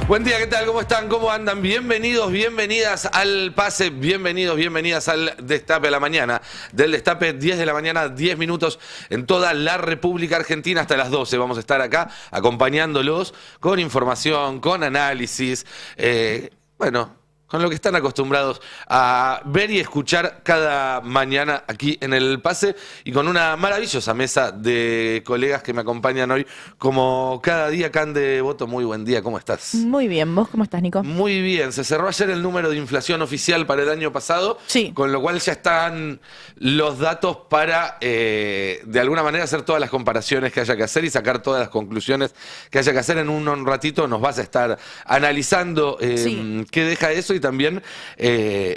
Buen día, ¿qué tal? ¿Cómo están? ¿Cómo andan? Bienvenidos, bienvenidas al Pase, bienvenidos, bienvenidas al Destape a la mañana. Del Destape, 10 de la mañana, 10 minutos en toda la República Argentina hasta las 12. Vamos a estar acá acompañándolos con información, con análisis, con lo que están acostumbrados a ver y escuchar cada mañana aquí en el Pase y con una maravillosa mesa de colegas que me acompañan hoy como cada día. Cande Boto, muy buen día, ¿cómo estás? Muy bien, ¿vos cómo estás, Nico? Muy bien, se cerró ayer el número de inflación oficial para el año pasado, Sí. Con lo cual ya están los datos para de alguna manera hacer todas las comparaciones que haya que hacer y sacar todas las conclusiones que haya que hacer. En un ratito nos vas a estar analizando qué deja eso y también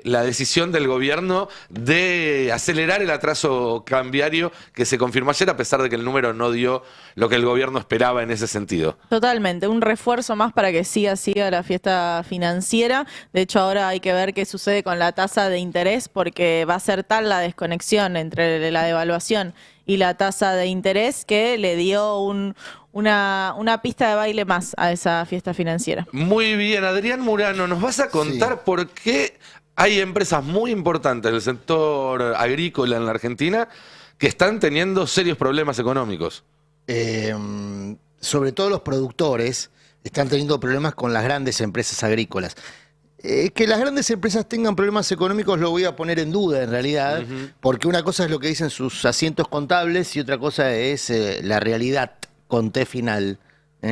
la decisión del gobierno de acelerar el atraso cambiario que se confirmó ayer, a pesar de que el número no dio lo que el gobierno esperaba en ese sentido. Totalmente, un refuerzo más para que siga la fiesta financiera. De hecho, ahora hay que ver qué sucede con la tasa de interés, porque va a ser tal la desconexión entre la devaluación y la tasa de interés que le dio una pista de baile más a esa fiesta financiera. Muy bien, Adrián Murano, nos vas a contar por qué hay empresas muy importantes del sector agrícola en la Argentina que están teniendo serios problemas económicos. Sobre todo los productores están teniendo problemas con las grandes empresas agrícolas. Que las grandes empresas tengan problemas económicos lo voy a poner en duda en realidad, porque una cosa es lo que dicen sus asientos contables y otra cosa es la realidad con T final,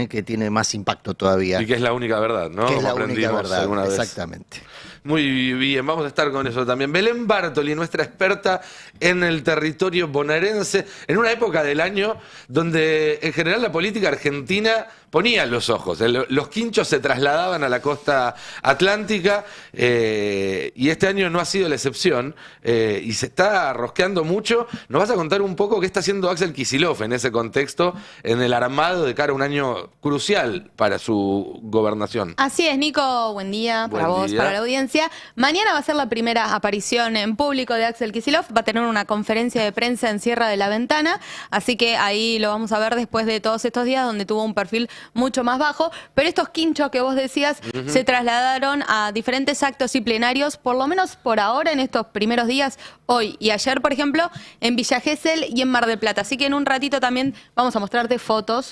que tiene más impacto todavía. Y que es la única verdad, ¿no? Que es Como la única aprendimos verdad, alguna vez. exactamente. Muy bien, vamos a estar con eso también. Belén Bartoli, nuestra experta en el territorio bonaerense, en una época del año donde en general la política argentina ponía los ojos. Los quinchos se trasladaban a la costa atlántica y este año no ha sido la excepción y se está rosqueando mucho. Nos vas a contar un poco qué está haciendo Axel Kicillof en ese contexto, en el armado de cara a un año crucial para su gobernación. Así es, Nico, buen día para Buen vos, día. para la audiencia. Mañana va a ser la primera aparición en público de Axel Kicillof, va a tener una conferencia de prensa en Sierra de la Ventana, así que ahí lo vamos a ver después de todos estos días donde tuvo un perfil mucho más bajo, pero estos quinchos que vos decías se trasladaron a diferentes actos y plenarios, por lo menos por ahora en estos primeros días, hoy y ayer, por ejemplo, en Villa Gesell y en Mar del Plata, así que en un ratito también vamos a mostrarte fotos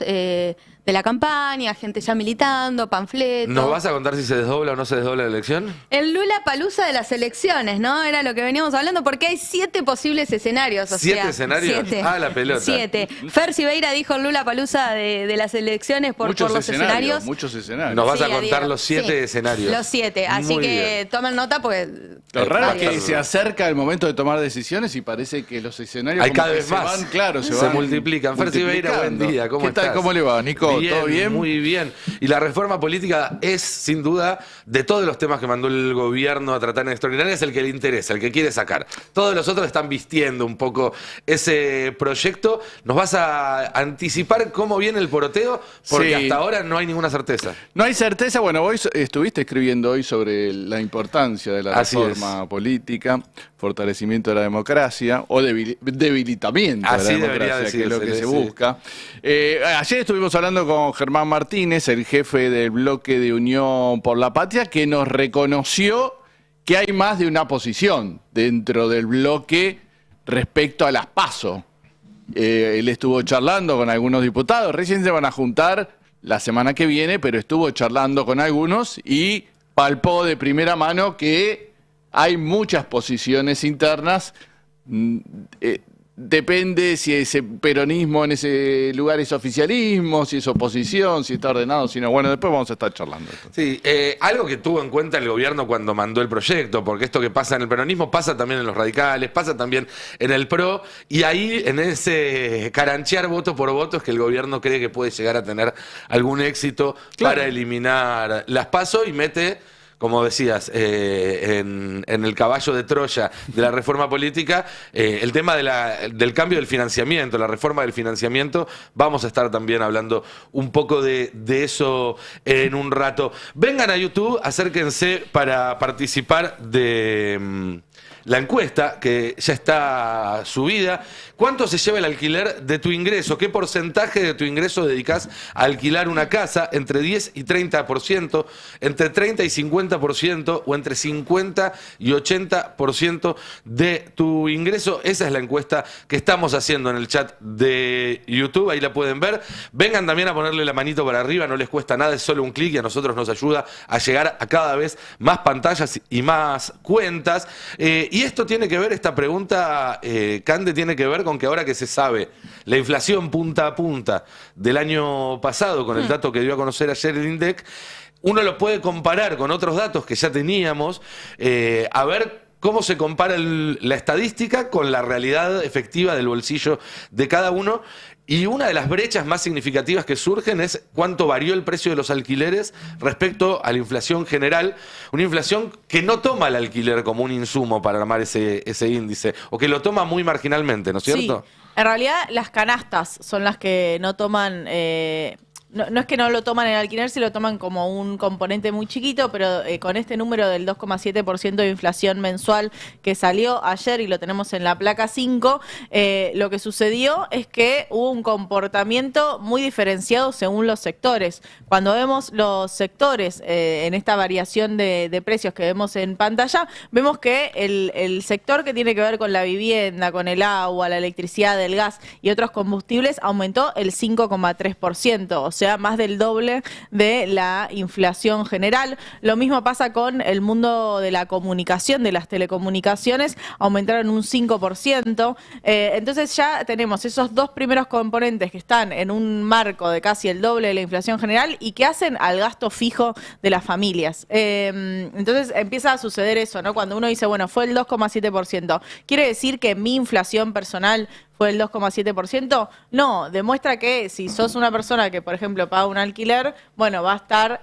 de la campaña, gente ya militando, panfletos. ¿Nos vas a contar si se desdobla o no se desdobla la elección? El Lollapalooza de las elecciones, ¿no? Era lo que veníamos hablando, porque hay 7 posibles escenarios. O ¿7 sea, escenarios? 7. Ah, la pelota. 7. Fer Siveira dijo el Lollapalooza de las elecciones por los escenarios. Muchos escenarios. Nos vas a Sí, contar Diego. los 7 Sí, escenarios. Los 7. Así Muy que bien. tomen nota, pues. Lo raro es varios. que se acerca el momento de tomar decisiones y parece que los escenarios Hay como cada que vez se más. van, claro, se Se van multiplican. Fer Siveira, buen día, ¿cómo ¿Qué estás? tal? ¿Cómo le va, Nico? ¿Todo bien? Muy bien. Y la reforma política es, sin duda, de todos los temas que mandó el gobierno a tratar en extraordinaria, es el que le interesa, el que quiere sacar. Todos los otros están vistiendo un poco ese proyecto. ¿Nos vas a anticipar cómo viene el poroteo? Porque Sí. hasta ahora no hay ninguna certeza. No hay certeza. Bueno, vos estuviste escribiendo hoy sobre la importancia de la Así reforma política, fortalecimiento de la democracia o debilitamiento Así de la debería democracia, que es lo que decirse, se sí. busca. Ayer estuvimos hablando con Germán Martínez, el jefe del bloque de Unión por la Patria, que nos reconoció que hay más de una posición dentro del bloque respecto a las PASO. Él estuvo charlando con algunos diputados, recién se van a juntar la semana que viene, pero estuvo charlando con algunos y palpó de primera mano que hay muchas posiciones internas. Depende si ese peronismo en ese lugar es oficialismo, si es oposición, si está ordenado, si no. Bueno, después vamos a estar charlando. Sí, algo que tuvo en cuenta el gobierno cuando mandó el proyecto, porque esto que pasa en el peronismo pasa también en los radicales, pasa también en el PRO, y ahí en ese caranchear voto por voto es que el gobierno cree que puede llegar a tener algún éxito Claro. para eliminar las PASO y mete, como decías, en el caballo de Troya de la reforma política, el tema del cambio del financiamiento, la reforma del financiamiento. Vamos a estar también hablando un poco de eso en un rato. Vengan a YouTube, acérquense para participar de la encuesta, que ya está subida. ¿Cuánto se lleva el alquiler de tu ingreso? ¿Qué porcentaje de tu ingreso dedicas a alquilar una casa? ¿Entre 10 y 30%? ¿Entre 30 y 50%? ¿O entre 50 y 80% de tu ingreso? Esa es la encuesta que estamos haciendo en el chat de YouTube. Ahí la pueden ver. Vengan también a ponerle la manito para arriba. No les cuesta nada, es solo un clic y a nosotros nos ayuda a llegar a cada vez más pantallas y más cuentas. Y esto tiene que ver, esta pregunta, Cande, tiene que ver con que ahora que se sabe la inflación punta a punta del año pasado, con el dato que dio a conocer ayer el INDEC, uno lo puede comparar con otros datos que ya teníamos, a ver cómo se compara la estadística con la realidad efectiva del bolsillo de cada uno. Y una de las brechas más significativas que surgen es cuánto varió el precio de los alquileres respecto a la inflación general. Una inflación que no toma el alquiler como un insumo para armar ese índice, o que lo toma muy marginalmente, ¿no es cierto? Sí, en realidad las canastas son las que no toman... No es que no lo toman en alquiler, si lo toman como un componente muy chiquito, pero con este número del 2,7% de inflación mensual que salió ayer y lo tenemos en la placa 5, lo que sucedió es que hubo un comportamiento muy diferenciado según los sectores. Cuando vemos los sectores en esta variación de precios que vemos en pantalla, vemos que el sector que tiene que ver con la vivienda, con el agua, la electricidad, el gas y otros combustibles aumentó el 5,3%, o sea, más del doble de la inflación general. Lo mismo pasa con el mundo de la comunicación, de las telecomunicaciones, aumentaron un 5%. Entonces ya tenemos esos dos primeros componentes que están en un marco de casi el doble de la inflación general y que hacen al gasto fijo de las familias. Entonces empieza a suceder eso, ¿no? Cuando uno dice, bueno, fue el 2,7%, ¿quiere decir que mi inflación personal fue el 2,7%? No, demuestra que si sos una persona que, por ejemplo, paga un alquiler, bueno, va a estar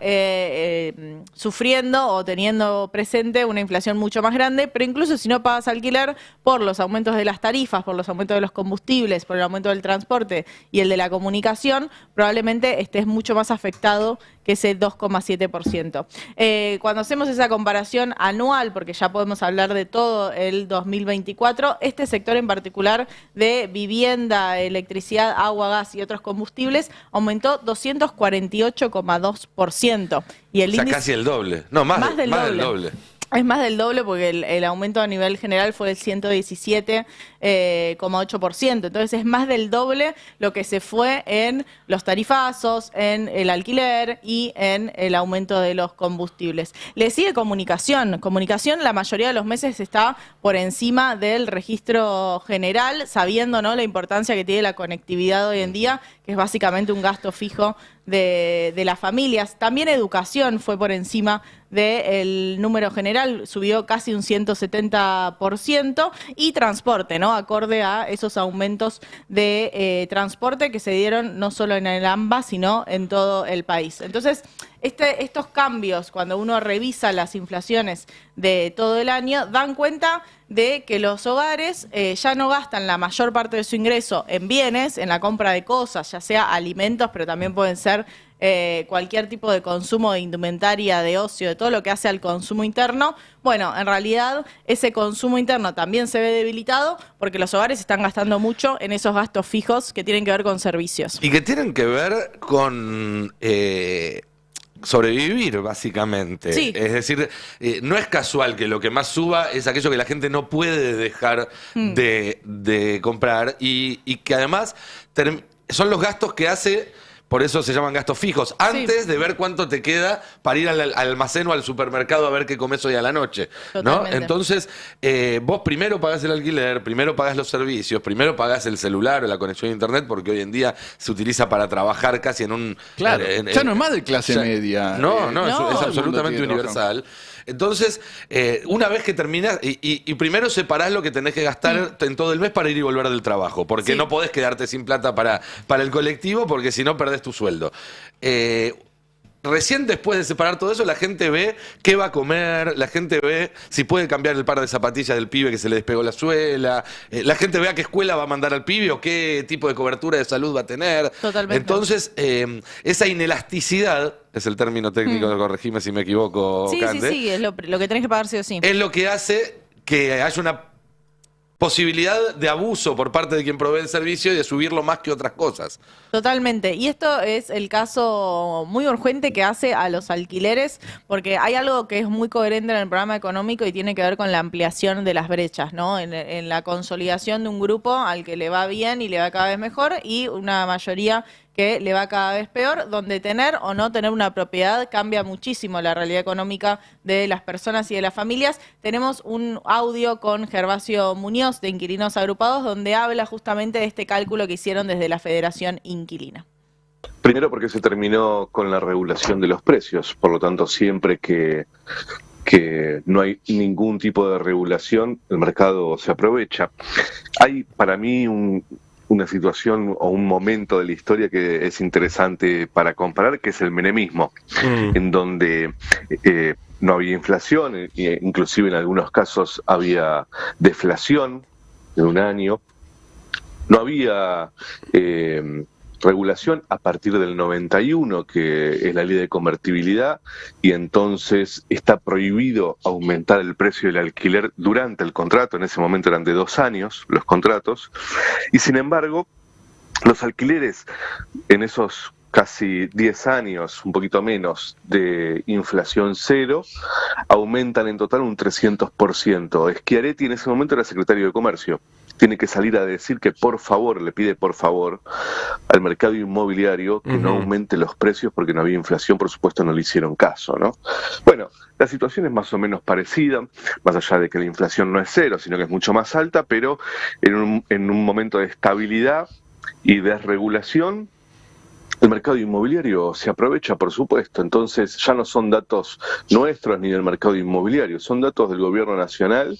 sufriendo o teniendo presente una inflación mucho más grande, pero incluso si no pagas alquiler, por los aumentos de las tarifas, por los aumentos de los combustibles, por el aumento del transporte y el de la comunicación, probablemente estés mucho más afectado que ese 2,7%. Cuando hacemos esa comparación anual, porque ya podemos hablar de todo el 2024, este sector en particular de vivienda, electricidad, agua, gas y otros combustibles aumentó 248,2%. Y el O sea, índice, casi el doble. No, más del doble. Es más del doble porque el aumento a nivel general fue del 117,8%. Entonces es más del doble lo que se fue en los tarifazos, en el alquiler y en el aumento de los combustibles. Le sigue comunicación. Comunicación la mayoría de los meses está por encima del registro general, sabiendo, ¿no?, la importancia que tiene la conectividad hoy en día, que es básicamente un gasto fijo de las familias. También educación fue por encima del número general, subió casi un 170%, y transporte, ¿no?, acorde a esos aumentos de transporte que se dieron no solo en el AMBA, sino en todo el país. Entonces, estos cambios, cuando uno revisa las inflaciones de todo el año, dan cuenta de que los hogares ya no gastan la mayor parte de su ingreso en bienes, en la compra de cosas, ya sea alimentos, pero también pueden ser cualquier tipo de consumo de indumentaria, de ocio, de todo lo que hace al consumo interno. Bueno, en realidad ese consumo interno también se ve debilitado porque los hogares están gastando mucho en esos gastos fijos que tienen que ver con servicios. Y que tienen que ver con sobrevivir, básicamente. Sí. Es decir, no es casual que lo que más suba es aquello que la gente no puede dejar de comprar y que además son los gastos que hace. Por eso se llaman gastos fijos. Antes de ver cuánto te queda para ir al almacén o al supermercado a ver qué comes hoy a la noche, ¿no? Totalmente. Entonces, vos primero pagás el alquiler, primero pagás los servicios, primero pagás el celular o la conexión a internet, porque hoy en día se utiliza para trabajar casi en un... Claro, ya no es más de clase media. No, No. es Todo el mundo absolutamente tiene que universal. Entonces, una vez que terminas, y primero separás lo que tenés que gastar en todo el mes para ir y volver del trabajo, porque Sí. no podés quedarte sin plata para el colectivo, porque si no perdés tu sueldo. Recién después de separar todo eso, la gente ve qué va a comer, la gente ve si puede cambiar el par de zapatillas del pibe que se le despegó la suela, la gente ve a qué escuela va a mandar al pibe o qué tipo de cobertura de salud va a tener. Totalmente. Entonces, esa inelasticidad, es el término técnico, corregime si me equivoco, Sí, Cande, es lo que tenés que pagar sí o sí. es lo que hace que haya una posibilidad de abuso por parte de quien provee el servicio y de subirlo más que otras cosas. Totalmente. Y esto es el caso muy urgente que hace a los alquileres, porque hay algo que es muy coherente en el programa económico y tiene que ver con la ampliación de las brechas, ¿no? En la consolidación de un grupo al que le va bien y le va cada vez mejor y una mayoría que le va cada vez peor, donde tener o no tener una propiedad cambia muchísimo la realidad económica de las personas y de las familias. Tenemos un audio con Gervasio Muñoz de Inquilinos Agrupados, donde habla justamente de este cálculo que hicieron desde la Federación Inquilina. Primero porque se terminó con la regulación de los precios, por lo tanto siempre que no hay ningún tipo de regulación, el mercado se aprovecha. Hay para mí una situación o un momento de la historia que es interesante para comparar, que es el menemismo, en donde no había inflación, inclusive en algunos casos había deflación en un año, no había regulación a partir del 91, que es la ley de convertibilidad, y entonces está prohibido aumentar el precio del alquiler durante el contrato. En ese momento eran de 2 años los contratos, y sin embargo los alquileres en esos casi 10 años, un poquito menos, de inflación cero, aumentan en total un 300%. Schiaretti en ese momento era secretario de Comercio. Tiene que salir a decir que por favor, le pide por favor al mercado inmobiliario que no aumente los precios porque no había inflación, por supuesto no le hicieron caso, ¿no? Bueno, la situación es más o menos parecida, más allá de que la inflación no es cero, sino que es mucho más alta, pero en un momento de estabilidad y desregulación, el mercado inmobiliario se aprovecha, por supuesto. Entonces ya no son datos nuestros ni del mercado inmobiliario, son datos del gobierno nacional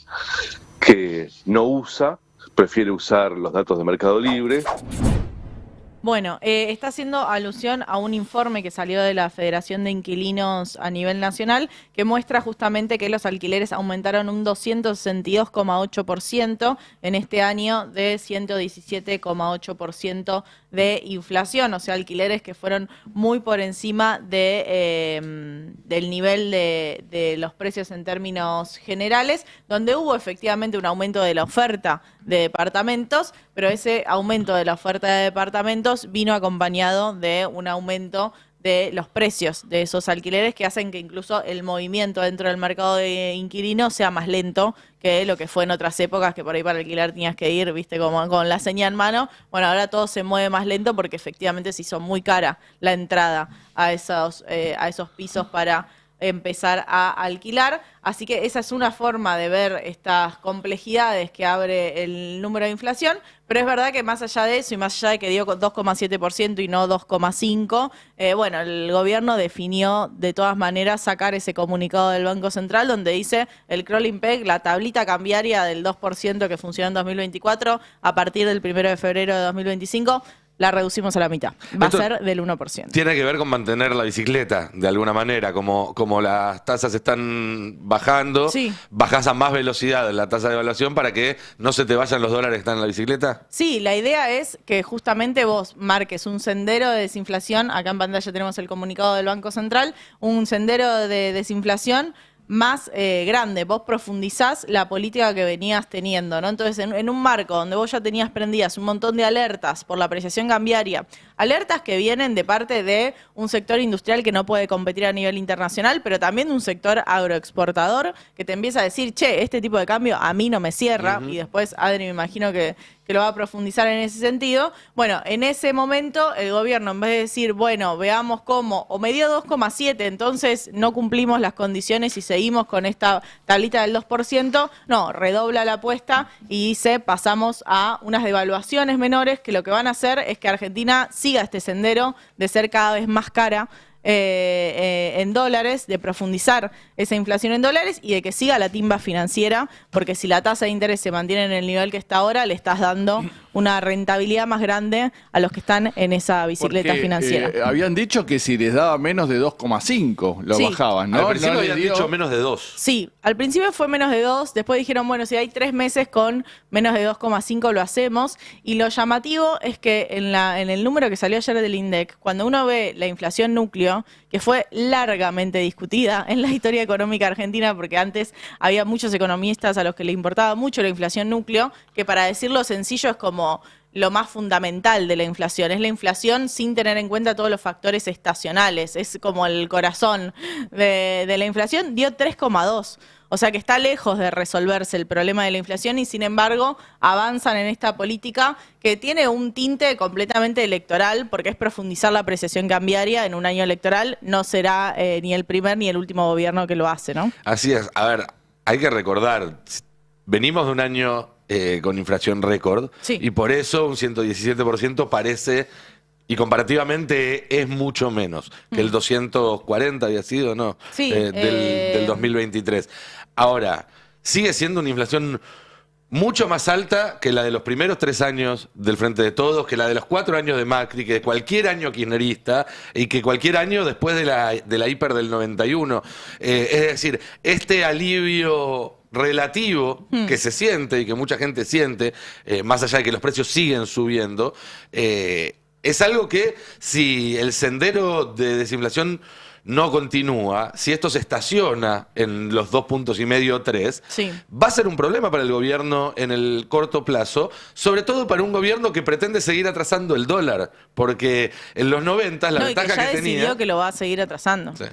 que no usa, prefiere usar los datos de Mercado Libre. Bueno, está haciendo alusión a un informe que salió de la Federación de Inquilinos a nivel nacional que muestra justamente que los alquileres aumentaron un 262,8% en este año de 117,8% de inflación, o sea, alquileres que fueron muy por encima del nivel de los precios en términos generales, donde hubo efectivamente un aumento de la oferta de departamentos, pero ese aumento de la oferta de departamentos vino acompañado de un aumento de los precios de esos alquileres que hacen que incluso el movimiento dentro del mercado de inquilinos sea más lento que lo que fue en otras épocas, que por ahí para alquilar tenías que ir, viste, como con la señal en mano. Bueno, ahora todo se mueve más lento porque efectivamente se hizo muy cara la entrada a esos pisos para empezar a alquilar. Así que esa es una forma de ver estas complejidades que abre el número de inflación, pero es verdad que más allá de eso y más allá de que dio 2,7% y no 2,5%, bueno, el gobierno definió de todas maneras sacar ese comunicado del Banco Central donde dice el crawling peg, la tablita cambiaria del 2% que funcionó en 2024, a partir del 1 de febrero de 2025, la reducimos a la mitad. Va a ser del 1%. Tiene que ver con mantener la bicicleta, de alguna manera. Como las tasas están bajando, sí, bajás a más velocidad la tasa de evaluación para que no se te vayan los dólares que están en la bicicleta. Sí, la idea es que justamente vos marques un sendero de desinflación. Acá en pantalla tenemos el comunicado del Banco Central. Un sendero de desinflación más grande, vos profundizás la política que venías teniendo, ¿no? Entonces, en un marco donde vos ya tenías prendidas un montón de alertas por la apreciación cambiaria, alertas que vienen de parte de un sector industrial que no puede competir a nivel internacional, pero también de un sector agroexportador que te empieza a decir, che, este tipo de cambio a mí no me cierra, y después Adri me imagino que lo va a profundizar en ese sentido. Bueno, en ese momento el gobierno, en vez de decir, bueno, veamos cómo, o me dio 2,7, entonces no cumplimos las condiciones y seguimos con esta tablita del 2%, no, redobla la apuesta y dice, pasamos a unas devaluaciones menores que lo que van a hacer es que Argentina siga este sendero de ser cada vez más cara en dólares, de profundizar esa inflación en dólares y de que siga la timba financiera, porque si la tasa de interés se mantiene en el nivel que está ahora, le estás dando una rentabilidad más grande a los que están en esa bicicleta Porque, financiera. habían dicho que si les daba menos de 2,5 lo Sí. bajaban, ¿no? Al principio No les habían dio- dicho menos de 2. Sí, al principio fue menos de 2, después dijeron, bueno, si hay 3 meses con menos de 2,5 lo hacemos. Y lo llamativo es que en el número que salió ayer del INDEC, cuando uno ve la inflación núcleo, que fue largamente discutida en la historia económica argentina, porque antes había muchos economistas a los que le importaba mucho la inflación núcleo, que para decirlo sencillo es como lo más fundamental de la inflación. Es la inflación sin tener en cuenta todos los factores estacionales. Es como el corazón de la inflación. Dio 3,2. O sea que está lejos de resolverse el problema de la inflación y sin embargo avanzan en esta política que tiene un tinte completamente electoral porque es profundizar la apreciación cambiaria en un año electoral. No será ni el primer ni el último gobierno que lo hace, ¿no? Así es. A ver, hay que recordar, venimos de un año con inflación récord Sí. y por eso un 117% parece, y comparativamente es mucho menos que el 240 había sido, ¿no? Sí, Del 2023. Ahora, sigue siendo una inflación mucho más alta que la de los primeros 3 años del Frente de Todos, que la de los 4 años de Macri, que de cualquier año kirchnerista y que cualquier año después de la hiper del 91. Es decir, este alivio relativo que se siente y que mucha gente siente, más allá de que los precios siguen subiendo, es algo que si el sendero de desinflación no continúa, si esto se estaciona en los 2,5 o 3, Sí. va a ser un problema para el gobierno en el corto plazo, sobre todo para un gobierno que pretende seguir atrasando el dólar, porque en los 90 la No, y que ventaja ya que decidió tenía... que lo va a seguir atrasando. Sí.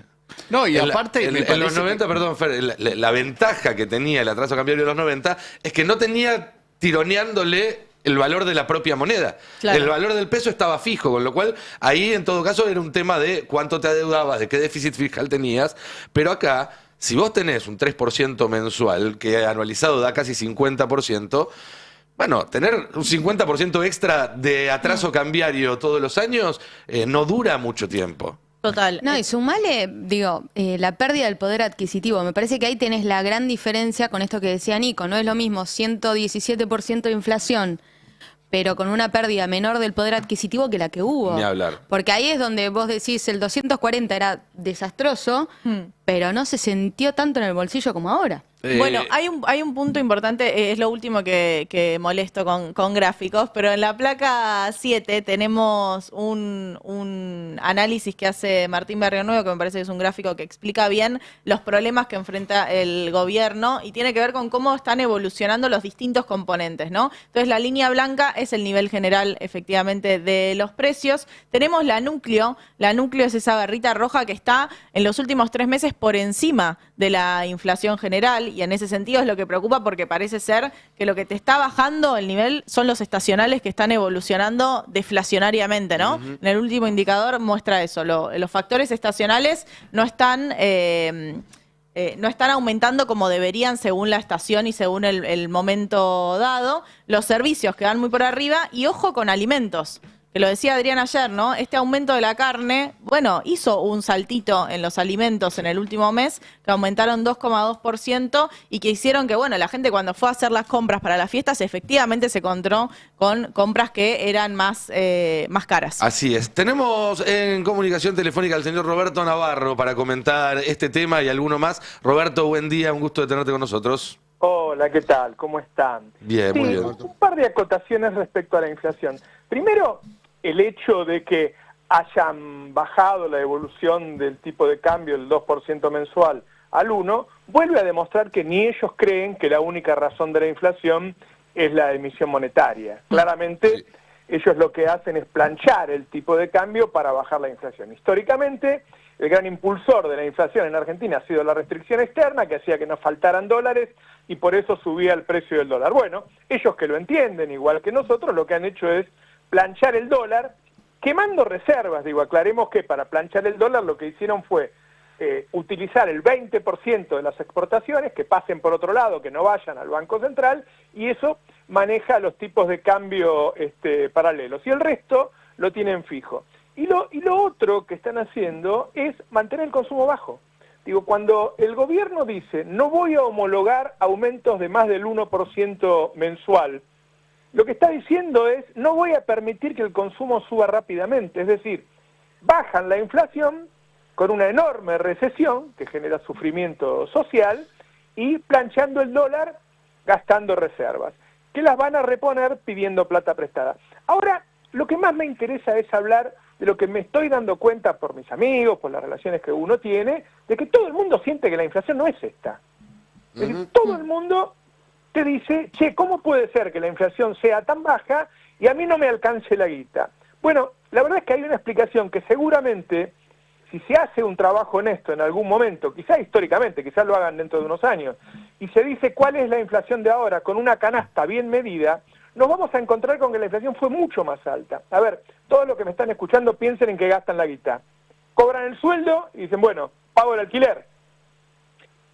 No, y En la- aparte... en, me en los parece 90, que- perdón, Fer, la ventaja que tenía el atraso cambiario de los 90 es que no tenía tironeándole el valor de la propia moneda. Claro. El valor del peso estaba fijo, con lo cual ahí en todo caso era un tema de cuánto te adeudabas, de qué déficit fiscal tenías, pero acá, si vos tenés un 3% mensual, que anualizado da casi 50%, bueno, tener un 50% extra de atraso cambiario todos los años no dura mucho tiempo. Total. No, y sumale, digo, la pérdida del poder adquisitivo. Me parece que ahí tenés la gran diferencia con esto que decía Nico. No es lo mismo 117% de inflación, pero con una pérdida menor del poder adquisitivo que la que hubo. Ni hablar. Porque ahí es donde vos decís, el 240 era desastroso, pero no se sintió tanto en el bolsillo como ahora. Bueno, hay un punto importante, es lo último que molesto con gráficos, pero en la placa 7 tenemos un análisis que hace Martín Barrionuevo, que me parece que es un gráfico que explica bien los problemas que enfrenta el gobierno y tiene que ver con cómo están evolucionando los distintos componentes, ¿no? Entonces la línea blanca es el nivel general, efectivamente, de los precios. Tenemos la núcleo es esa barrita roja que está en los últimos 3 meses por encima de la inflación general y en ese sentido es lo que preocupa porque parece ser que lo que te está bajando el nivel son los estacionales que están evolucionando deflacionariamente, ¿no? En el último indicador muestra eso, los factores estacionales no están aumentando como deberían según la estación y según el momento dado, los servicios que van muy por arriba y ojo con alimentos. Que lo decía Adrián ayer, ¿no? Este aumento de la carne, bueno, hizo un saltito en los alimentos en el último mes, que aumentaron 2,2% y que hicieron que, bueno, la gente cuando fue a hacer las compras para las fiestas, efectivamente se encontró con compras que eran más caras. Así es. Tenemos en comunicación telefónica al señor Roberto Navarro para comentar este tema y alguno más. Roberto, buen día, un gusto de tenerte con nosotros. Hola, ¿qué tal? ¿Cómo están? Bien, muy bien. Un par de acotaciones respecto a la inflación. Primero, el hecho de que hayan bajado la evolución del tipo de cambio del 2% mensual al 1%, vuelve a demostrar que ni ellos creen que la única razón de la inflación es la emisión monetaria. Claramente, ellos lo que hacen es planchar el tipo de cambio para bajar la inflación. Históricamente, el gran impulsor de la inflación en Argentina ha sido la restricción externa, que hacía que nos faltaran dólares y por eso subía el precio del dólar. Bueno, ellos que lo entienden, igual que nosotros, lo que han hecho es planchar el dólar, quemando reservas. Digo, aclaremos que para planchar el dólar lo que hicieron fue utilizar el 20% de las exportaciones, que pasen por otro lado, que no vayan al Banco Central, y eso maneja los tipos de cambio paralelos. Y el resto lo tienen fijo. Y lo otro que están haciendo es mantener el consumo bajo. Digo, cuando el gobierno dice, no voy a homologar aumentos de más del 1% mensual, lo que está diciendo es, no voy a permitir que el consumo suba rápidamente, es decir, bajan la inflación con una enorme recesión que genera sufrimiento social y planchando el dólar, gastando reservas, que las van a reponer pidiendo plata prestada. Ahora, lo que más me interesa es hablar de lo que me estoy dando cuenta por mis amigos, por las relaciones que uno tiene, de que todo el mundo siente que la inflación no es esta. Es decir, todo el mundo te dice, che, ¿cómo puede ser que la inflación sea tan baja y a mí no me alcance la guita? Bueno, la verdad es que hay una explicación que seguramente, si se hace un trabajo en esto en algún momento, quizá históricamente, quizá lo hagan dentro de unos años, y se dice cuál es la inflación de ahora con una canasta bien medida, nos vamos a encontrar con que la inflación fue mucho más alta. A ver, todos los que me están escuchando piensen en que gastan la guita. Cobran el sueldo y dicen, bueno, pago el alquiler,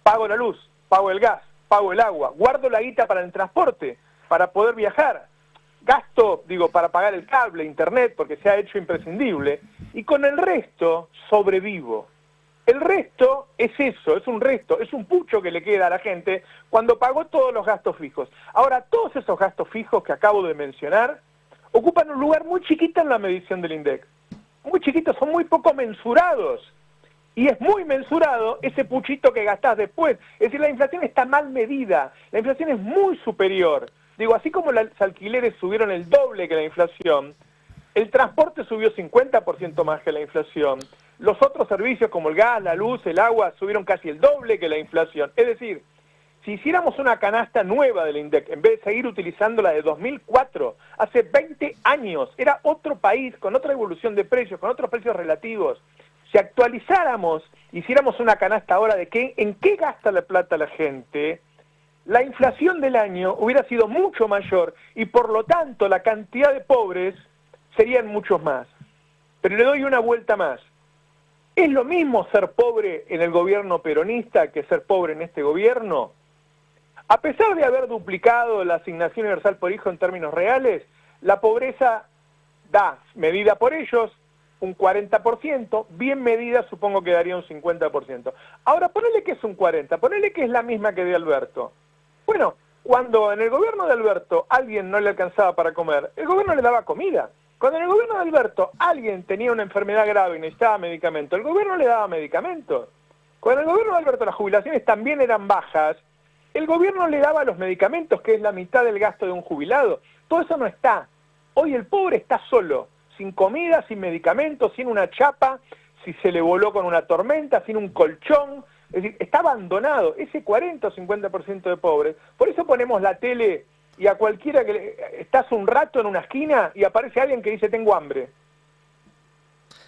pago la luz, pago el gas, pago el agua, guardo la guita para el transporte, para poder viajar, gasto, digo, para pagar el cable, internet, porque se ha hecho imprescindible, y con el resto sobrevivo. El resto es eso, es un resto, es un pucho que le queda a la gente cuando pagó todos los gastos fijos. Ahora, todos esos gastos fijos que acabo de mencionar ocupan un lugar muy chiquito en la medición del INDEC. Muy chiquitos, son muy poco mensurados. Y es muy mensurado ese puchito que gastás después. Es decir, la inflación está mal medida, la inflación es muy superior. Digo, así como los alquileres subieron el doble que la inflación, el transporte subió 50% más que la inflación. Los otros servicios como el gas, la luz, el agua subieron casi el doble que la inflación. Es decir, si hiciéramos una canasta nueva del INDEC, en vez de seguir utilizando la de 2004, hace 20 años, era otro país, con otra evolución de precios, con otros precios relativos. Si actualizáramos, hiciéramos una canasta ahora de en qué gasta la plata la gente, la inflación del año hubiera sido mucho mayor y por lo tanto la cantidad de pobres serían muchos más. Pero le doy una vuelta más. ¿Es lo mismo ser pobre en el gobierno peronista que ser pobre en este gobierno? A pesar de haber duplicado la asignación universal por hijo en términos reales, la pobreza da, medida por ellos, un 40%, bien medida supongo que daría un 50%. Ahora, ponele que es un 40%, ponele que es la misma que de Alberto. Bueno, cuando en el gobierno de Alberto alguien no le alcanzaba para comer, el gobierno le daba comida. Cuando en el gobierno de Alberto alguien tenía una enfermedad grave y necesitaba medicamento, el gobierno le daba medicamentos. Cuando en el gobierno de Alberto las jubilaciones también eran bajas, el gobierno le daba los medicamentos, que es la mitad del gasto de un jubilado. Todo eso no está. Hoy el pobre está solo, sin comida, sin medicamentos, sin una chapa, si se le voló con una tormenta, sin un colchón. Es decir, está abandonado ese 40 o 50% de pobres. Por eso ponemos la tele y a cualquiera estás un rato en una esquina y aparece alguien que dice tengo hambre.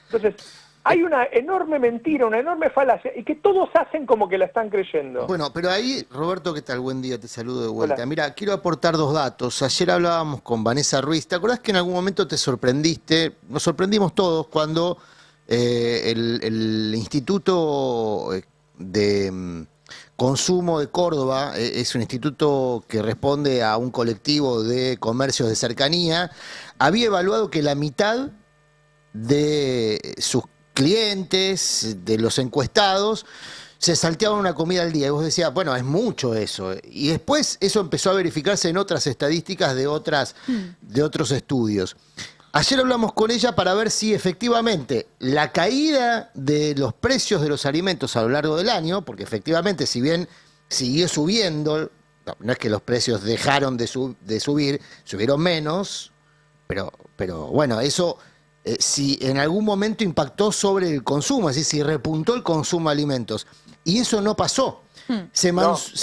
Entonces, hay una enorme mentira, una enorme falacia y que todos hacen como que la están creyendo. Bueno, pero ahí, Roberto, ¿qué tal? Buen día, te saludo de vuelta. Hola. Mira, quiero aportar dos datos. Ayer hablábamos con Vanessa Ruiz. ¿Te acordás que en algún momento te sorprendiste? Nos sorprendimos todos cuando el Instituto de Consumo de Córdoba, es un instituto que responde a un colectivo de comercios de cercanía, había evaluado que la mitad de sus clientes, de los encuestados, se salteaban una comida al día. Y vos decías, bueno, es mucho eso. Y después eso empezó a verificarse en otras estadísticas de otros estudios. Ayer hablamos con ella para ver si efectivamente la caída de los precios de los alimentos a lo largo del año, porque efectivamente si bien siguió subiendo, no es que los precios dejaron de subir, subieron menos, pero bueno, eso si en algún momento impactó sobre el consumo, es decir, si repuntó el consumo de alimentos. Y eso no pasó. Se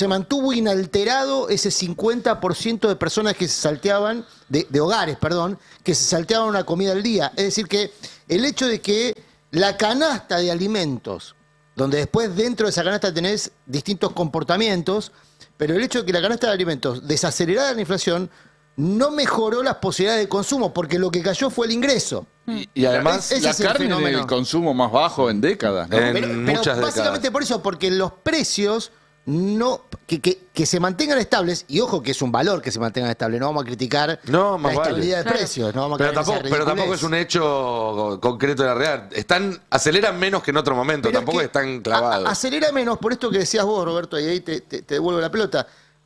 mantuvo inalterado ese 50% de personas que se salteaban, de hogares, perdón, que se salteaban una comida al día. Es decir, que el hecho de que la canasta de alimentos, donde después dentro de esa canasta tenés distintos comportamientos, pero el hecho de que la canasta de alimentos desacelerara la inflación no mejoró las posibilidades de consumo, porque lo que cayó fue el ingreso. Y además Ese la es el carne fenómeno. del consumo más bajo en décadas, ¿no? Pero muchas básicamente décadas. por eso, porque los precios no que se mantengan estables, y ojo que es un valor que se mantengan estables, no vamos a criticar No, más la vale. estabilidad de Claro. precios, no vamos a Pero caer en esa tampoco ridiculez. es un hecho concreto de la realidad. Aceleran menos que en otro momento, Pero tampoco que están clavados. acelera menos, por esto que decías vos, Roberto, y ahí te devuelvo la pelota.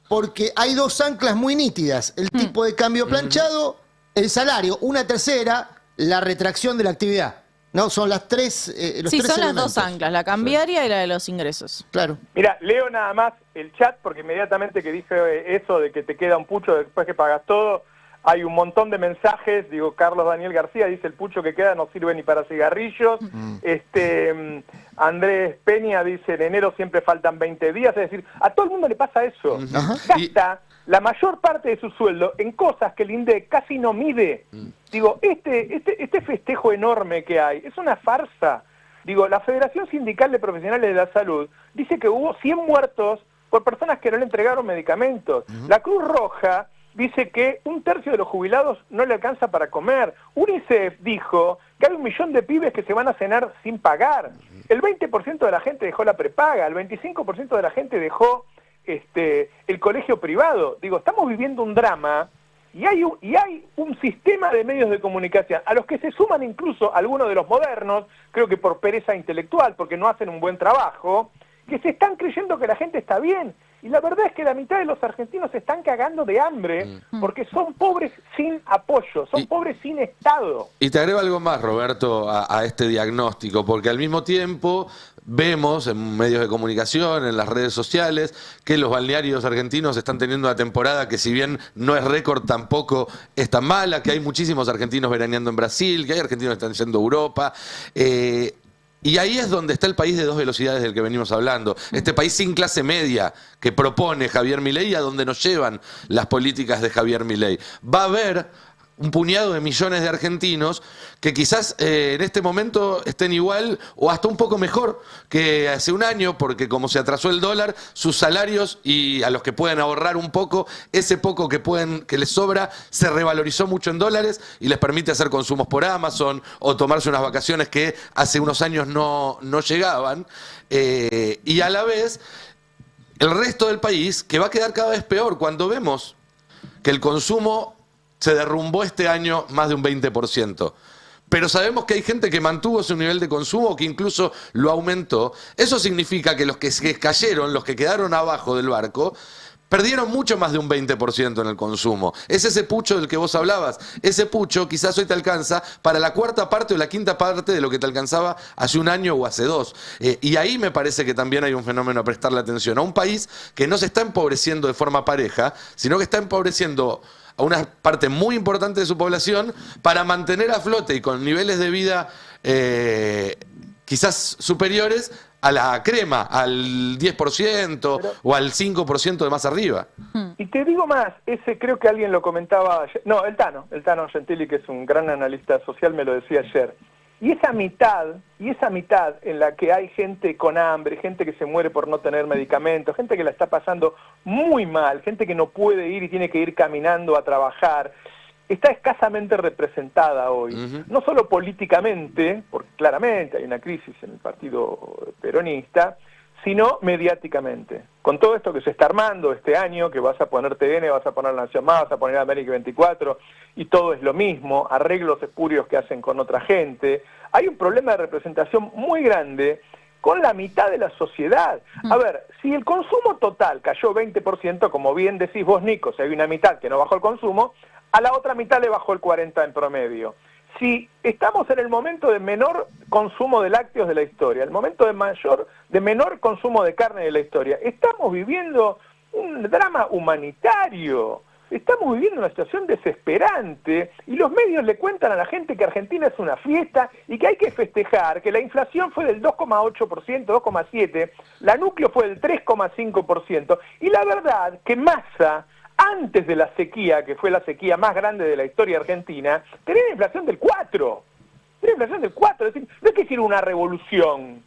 porque hay dos anclas muy nítidas, el tipo de cambio planchado, el salario, una tercera, la retracción de la actividad. No, son las tres. Los Sí, tres son las elementos. dos anclas, la cambiaria y la de los ingresos. Claro. Mira, leo nada más el chat porque inmediatamente que dije eso de que te queda un pucho después que pagas todo, hay un montón de mensajes. Digo, Carlos Daniel García dice: el pucho que queda no sirve ni para cigarrillos. Andrés Peña dice: en enero siempre faltan 20 días. Es decir, a todo el mundo le pasa eso. Ajá. Gasta la mayor parte de su sueldo en cosas que el INDEC casi no mide. Digo, este festejo enorme que hay es una farsa. Digo, la Federación Sindical de Profesionales de la Salud dice que hubo 100 muertos por personas que no le entregaron medicamentos. La Cruz Roja dice que 1/3 de los jubilados no le alcanza para comer. UNICEF dijo que hay 1 millón de pibes que se van a cenar sin pagar. El 20% de la gente dejó la prepaga, el 25% de la gente dejó el colegio privado. Digo, estamos viviendo un drama y hay un sistema de medios de comunicación a los que se suman incluso algunos de los modernos, creo que por pereza intelectual, porque no hacen un buen trabajo, que se están creyendo que la gente está bien. Y la verdad es que la mitad de los argentinos se están cagando de hambre porque son pobres sin apoyo, son pobres sin Estado. Y te agrego algo más, Roberto, a este diagnóstico, porque al mismo tiempo vemos en medios de comunicación, en las redes sociales, que los balnearios argentinos están teniendo una temporada que, si bien no es récord, tampoco es tan mala, que hay muchísimos argentinos veraneando en Brasil, que hay argentinos que están yendo a Europa. Y ahí es donde está el país de dos velocidades del que venimos hablando. Este país sin clase media que propone Javier Milei y a donde nos llevan las políticas de Javier Milei. Va a haber un puñado de millones de argentinos que quizás en este momento estén igual o hasta un poco mejor que hace un año, porque como se atrasó el dólar, sus salarios, y a los que pueden ahorrar un poco, ese poco que les sobra se revalorizó mucho en dólares y les permite hacer consumos por Amazon o tomarse unas vacaciones que hace unos años no llegaban. Y a la vez, el resto del país, que va a quedar cada vez peor cuando vemos que el consumo se derrumbó este año más de un 20%. Pero sabemos que hay gente que mantuvo su nivel de consumo, que incluso lo aumentó. Eso significa que los que cayeron, los que quedaron abajo del barco, perdieron mucho más de un 20% en el consumo. Es ese pucho del que vos hablabas. Ese pucho quizás hoy te alcanza para la cuarta parte o la quinta parte de lo que te alcanzaba hace un año o hace dos. Y ahí me parece que también hay un fenómeno a prestarle atención. A un país que no se está empobreciendo de forma pareja, sino que está empobreciendo a una parte muy importante de su población para mantener a flote y con niveles de vida quizás superiores a la crema, al 10% o al 5% de más arriba. Y te digo más, creo que alguien lo comentaba ayer, no, el Tano Gentili, que es un gran analista social, me lo decía ayer. Y esa mitad en la que hay gente con hambre, gente que se muere por no tener medicamentos, gente que la está pasando muy mal, gente que no puede ir y tiene que ir caminando a trabajar, está escasamente representada hoy. No solo políticamente, porque claramente hay una crisis en el partido peronista, sino mediáticamente. Con todo esto que se está armando este año, que vas a poner TN, vas a poner La Nación Más, vas a poner América 24, y todo es lo mismo, arreglos espurios que hacen con otra gente, hay un problema de representación muy grande con la mitad de la sociedad. A ver, si el consumo total cayó 20%, como bien decís vos, Nico, si hay una mitad que no bajó el consumo, a la otra mitad le bajó el 40% en promedio. Si estamos en el momento de menor consumo de lácteos de la historia, el momento de menor consumo de carne de la historia, estamos viviendo un drama humanitario, estamos viviendo una situación desesperante y los medios le cuentan a la gente que Argentina es una fiesta y que hay que festejar, que la inflación fue del 2,8%, 2,7%, la núcleo fue del 3,5% y la verdad que Massa, antes de la sequía, que fue la sequía más grande de la historia argentina, tenía una inflación del 4%. Tenía una inflación del 4%, es decir, no es que hiciera una revolución.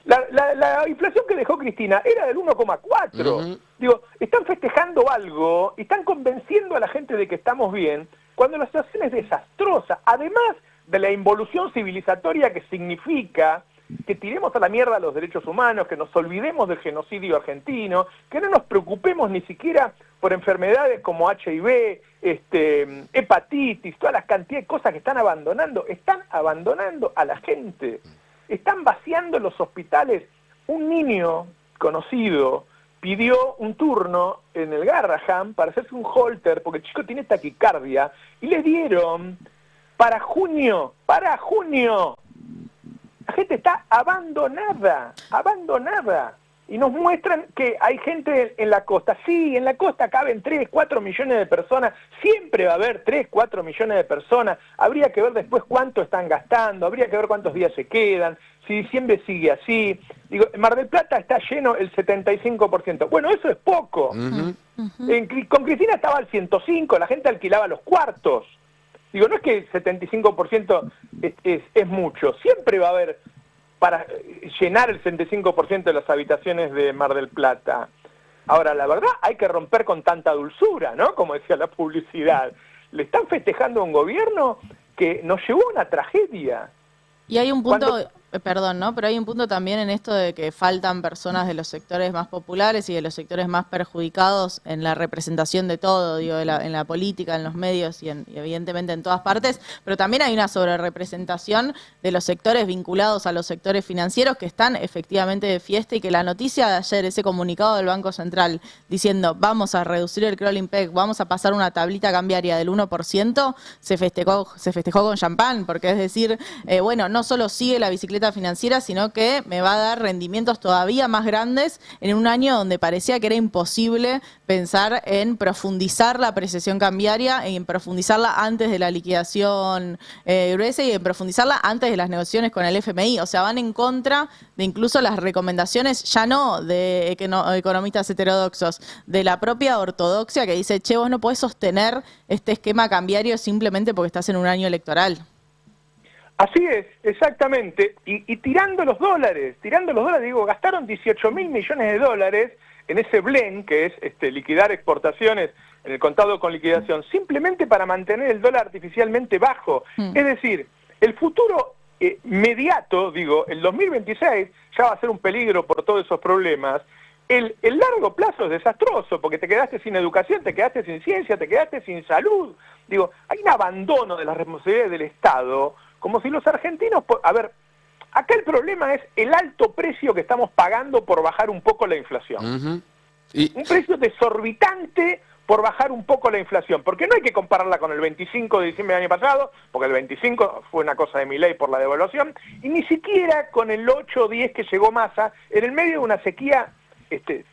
La inflación que dejó Cristina era del 1,4%. Digo, están festejando algo, están convenciendo a la gente de que estamos bien, cuando la situación es desastrosa. Además de la involución civilizatoria que significa que tiremos a la mierda los derechos humanos, que nos olvidemos del genocidio argentino, que no nos preocupemos ni siquiera por enfermedades como HIV, hepatitis, todas las cantidades de cosas que están abandonando a la gente, están vaciando los hospitales. Un niño conocido pidió un turno en el Garrahan para hacerse un holter, porque el chico tiene taquicardia, y le dieron para junio. La gente está abandonada. Y nos muestran que hay gente en la costa. Sí, en la costa caben 3, 4 millones de personas. Siempre va a haber 3, 4 millones de personas. Habría que ver después cuánto están gastando, habría que ver cuántos días se quedan, si diciembre sigue así. Digo, Mar del Plata está lleno el 75%. Bueno, eso es poco. Con Cristina estaba al 105%, la gente alquilaba los cuartos. Digo, no es que el 75% es mucho. Siempre va a haber para llenar el 75% de las habitaciones de Mar del Plata. Ahora, la verdad, hay que romper con tanta dulzura, ¿no? Como decía la publicidad. Le están festejando a un gobierno que nos llevó a una tragedia. Y hay un punto, perdón, ¿no? Pero hay un punto también en esto de que faltan personas de los sectores más populares y de los sectores más perjudicados en la representación de todo, digo, en la política, en los medios y evidentemente en todas partes, pero también hay una sobrerepresentación de los sectores vinculados a los sectores financieros que están efectivamente de fiesta, y que la noticia de ayer, ese comunicado del Banco Central diciendo vamos a reducir el crawling peg, vamos a pasar una tablita cambiaria del 1%, se festejó con champán, porque es decir, bueno, no solo sigue la bicicleta financiera, sino que me va a dar rendimientos todavía más grandes en un año donde parecía que era imposible pensar en profundizar la apreciación cambiaria, en profundizarla antes de la liquidación gruesa y en profundizarla antes de las negociaciones con el FMI. O sea, van en contra de incluso las recomendaciones, ya no de economistas heterodoxos, de la propia ortodoxia, que dice, che, vos no podés sostener este esquema cambiario simplemente porque estás en un año electoral. Así es, exactamente, y tirando los dólares, digo, gastaron 18.000 millones de dólares en ese blend, que es liquidar exportaciones en el contado con liquidación, simplemente para mantener el dólar artificialmente bajo. Es decir, el futuro mediato, digo, el 2026 ya va a ser un peligro por todos esos problemas. El largo plazo es desastroso, porque te quedaste sin educación, te quedaste sin ciencia, te quedaste sin salud. Digo, hay un abandono de las responsabilidades del Estado, como si los argentinos... A ver, acá el problema es el alto precio que estamos pagando por bajar un poco la inflación. Un precio desorbitante por bajar un poco la inflación, porque no hay que compararla con el 25 de diciembre del año pasado, porque el 25 fue una cosa de Milei por la devaluación, y ni siquiera con el 8 o 10 que llegó Massa, en el medio de una sequía